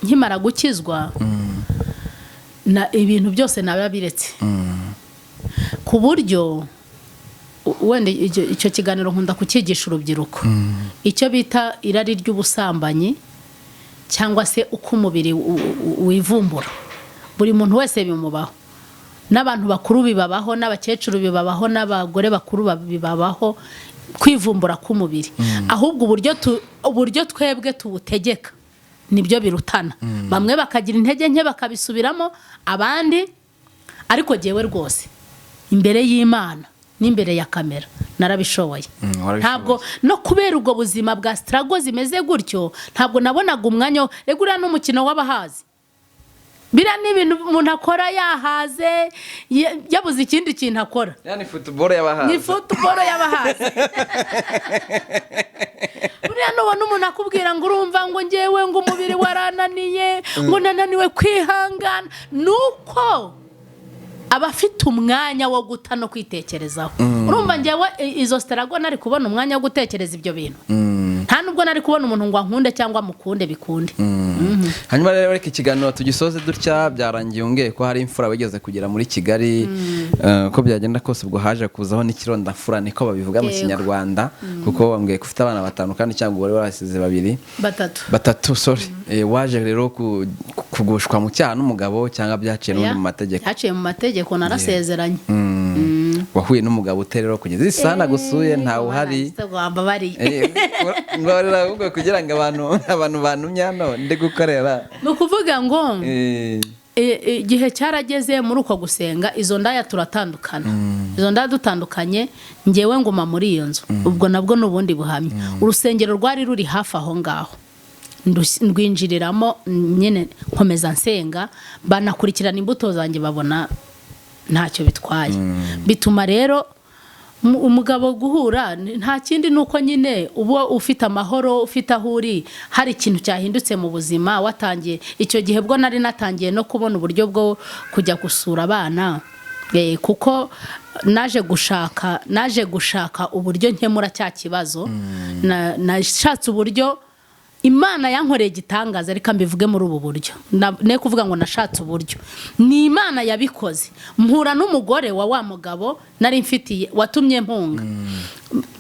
nkimara gukizwa na ibintu byose nababiretse ku buryo wende icyo kiganiro nkunda kukigisha urubyiruko. Icyo bita irari ry'ubusambanyi cyangwa se uko umubiri wivumbura, buri muntu wese bimubaho. N'abantu bakuru bibabaho, n'abakecuru bibabaho, n'abagore bakuru bibabaho, kwivumbura k'umubiri. Ahubwo uburyo twebwe tubutegeka nibyo birutana. Bamwe bakagira intege nke bakabisubiramo, abandi ariko jewe rwose imbere y'Imana n'imbere ya kamera narabishoboye. Ntabwo no kubera ubwo buzima bwa struggle zimeze gutyo, ntabwo nabonaga umwanya. Regura n'umukino w'abahazi, bira n'ibintu umuntu akora yahaze, yabuze ikindi kintu akora. Yani football y'abahazi. Ni football y'abahazi. Buriya nubona umuntu akubwira ngo urumva ngo ngewe ngo umubiri warananiye, ngo nananiwe kwihangana, nuko abafite umwanya wo guta no kwitekerezaho. Urumva ngewe izo struggle nari kubona umwanya wo gutekereza ibyo bintu. Nta nubwo nari kubona umuntu ngo nkunde cyangwa mukunde bikunde. Hanyuma rero reka ikiganiro tugisoze dutya, byarangiye ungeye ko hari imfura wigeze kugera muri Kigali, ko byagenda kose ubwo haje kuzaho n'ikironda mfura niko babivuga mu Kinyarwanda, kuko bambwiye ko ufite abana 5 kandi cyangwa ubore warasize 2 batatu sorry. Waje rero kugushwa mu cyaha n'umugabo cyangwa byaciye no mu mategeko? Byaciye mu mategeko, narasezeranye. Wahuye n'umugabo uterero kugeza isana gusuye ntawe uhari? Ngorera ahubwo kugira ngo abantu bantumye hano ndi gukorera. Nukuvuga ngo igihe cyarageze muri uko gusenga, izo ndaya turatandukana. Izo ndaya dutandukanye, ngewe nguma muri iyo nzu. Ubwo nabwo nubundi buhamye. Urusengero rwari ruri hafi aho ngaho, ndwinjiriramo nyene nkomeza nsenga, banakurikirana imbuto zanjye babona ntacyo bitwaye. Bituma rero umugabo guhura nta kindi nuko nyine uba ufite amahoro, ufite ahuri, hari ikintu cyahindutse mu buzima watangiye. Icyo gihe bwo nari natangiye no kubona uburyo bwo kujya gusura abana, kuko naje gushaka uburyo nkemura cya kibazo. Nashatse uburyo Imana yankoreye igitangaza, reka mbivuge muri ubu buryo. Ne kuvuga ngo nashatse uburyo, ni Imana yabikoze. Mpura n'umugore wa mugabo nari mfitiye watumye mpunga.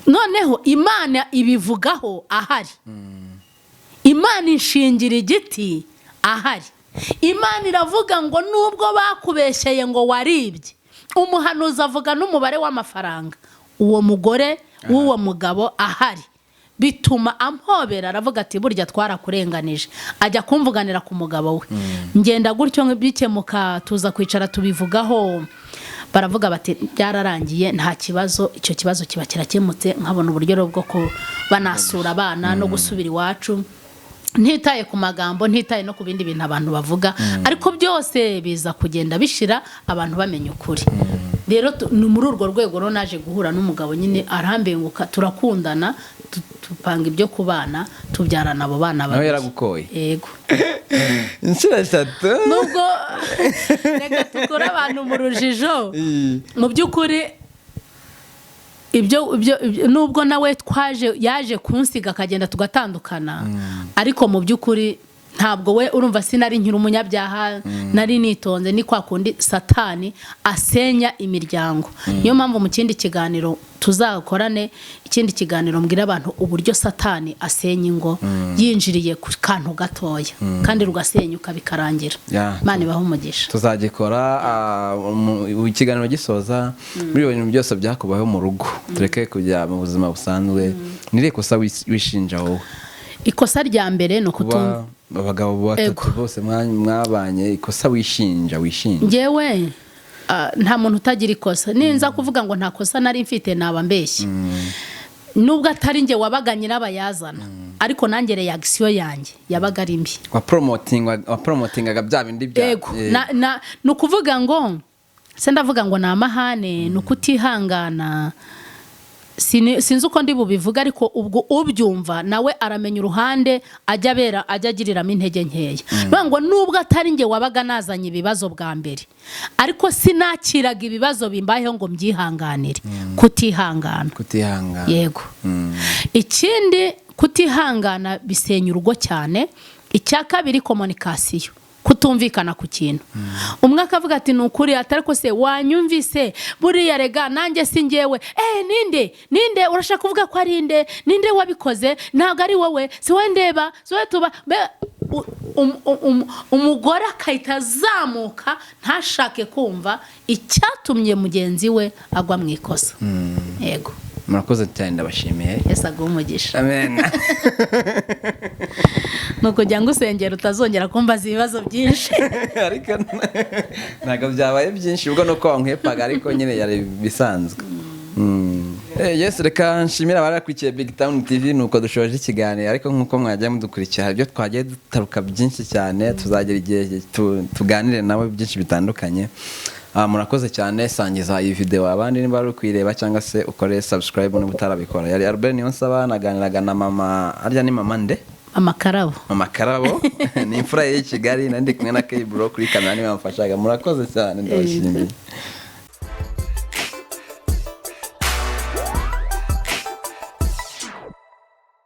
Noneho Imana ibivugaho ahari. Imana inshingira igiti ahari. Imana iravuga ngo nubwo bakubeshyeye ngo waribye, umuhanuzi avuga n'umubare w'amafaranga. Uwo mugore w'uwo mugabo ahari, bituma ampobera, aravuga ati burya twarakurenganije. Ajya kumvuganira ku mugabo we. Ngenda gutyo bikemuka, tuza kwicara tubivugaho, baravuga bati byararangiye, nta kibazo, icyo kibazo kiba kirakemutse. Nkabona uburyo bwo ko banasura abana no gusubira iwacu, ntitaye ku magambo, ntitaye no ku bindi bintu abantu bavuga, ariko byose biza kugenda bishira, abantu bamenya ukuri. Rero ni muri urwo rwego ro naje guhura n'umugabo nyine arambenguka, turakundana, tupanga ibyo kubana, tubyarana abo bana nawe yaragukoye. Yego. Inshira 3 nubwo reka tukora abantu mu rujijo, mu by'ukuri ibyo nubwo nawe yaje kunsiga akagenda tugatandukana, ariko mu by'ukuri ntabwo we urumva sinari nkiri umunyabyaha, nari nitonze. Ni kwa kundi Satani asenya imiryango. Niyo mpamvu mu kindi kiganiro tuzakorane, ikindi kiganiro mbwira abantu uburyo Satani asenya ingo yinjiriye ku kantu gatoya, kandi rugasenyuka bikarangira. Imana ibahe umugisha. Tuzagikora ikiganiro gisoza muri ibintu byose byakubaho mu rugo, tureke kujya mu buzima busanzwe. Nire kosa wishinja wowe? Ikosa rya mbere no kutumva abagabo batatu bose mwabanye, ikosa wishinja? Ngewe nta muntu utagira ikosa. Ninza kuvuga ngo nta kosa nari mfite naba mbeshye. Nubwo atari nge wabaganye n'abayazana, ariko nange reaction yanjye yabaga ari mbi. Wa promotingaga bya bindi bya nukuvuga ngo se ndavuga ngo na amahane, nukutihangana. Sinzi uko ndi bubivuga, ariko ubwo ubyumva nawe aramenya uruhande ajya agiriramo intege nkeya. Ngo nubwo atari nge wabaga nazanye ibibazo bwa mbere, ariko sinakiraga ibibazo bimbayeho ngo mbyihanganire. Kutihangana. Yego. Ikindi kutihangana bisenya urugo cyane. Icya kabiri communication, kutumvikana ku kintu. Umwe akavuga ati nukuri, atari ko se wanyumvise buriya rega nanjye singewe. Ninde urashaka kuvuga ko ari ninde wabikoze? Ntago ari wowe, si we ndeba, si we tuba. Umugore akahita azamuka ntashake kumva icyatumye mugenzi we agwa mu ikosa. Yego. Murakoze cyane, ndabashimiye. Yesu aguhe umugisha. Amen. Nuko jya ngusengera utazongera kumbaza ibibazo byinshi. Ariko ntago byabaye byinshi, ubwo nuko wankwepaga, ariko nyine yari bisanzwe. Yes, reka nshimira abarakwikiye BigTown TV. Nuko dushoje ikiganiro, ariko nkuko mwajya mudukurikira ibyo twagiye dutaruka byinshi cyane, tuzagira igihe tuganire nawe byinshi bitandukanye. Murakoze cyane. Sangiza iyi video abandi niba ari kwireba, cyangwa se ukore subscribe niba utarabikora. Yari Albert Niyonsaba, naganiraga na mama, arya ni mama nde? Mama Karabo. Ni imfura ye Kigali, nandi kumwe na K Bro kuri kamera niwe bamfashaga. Murakoze cyane, ndabashimiye.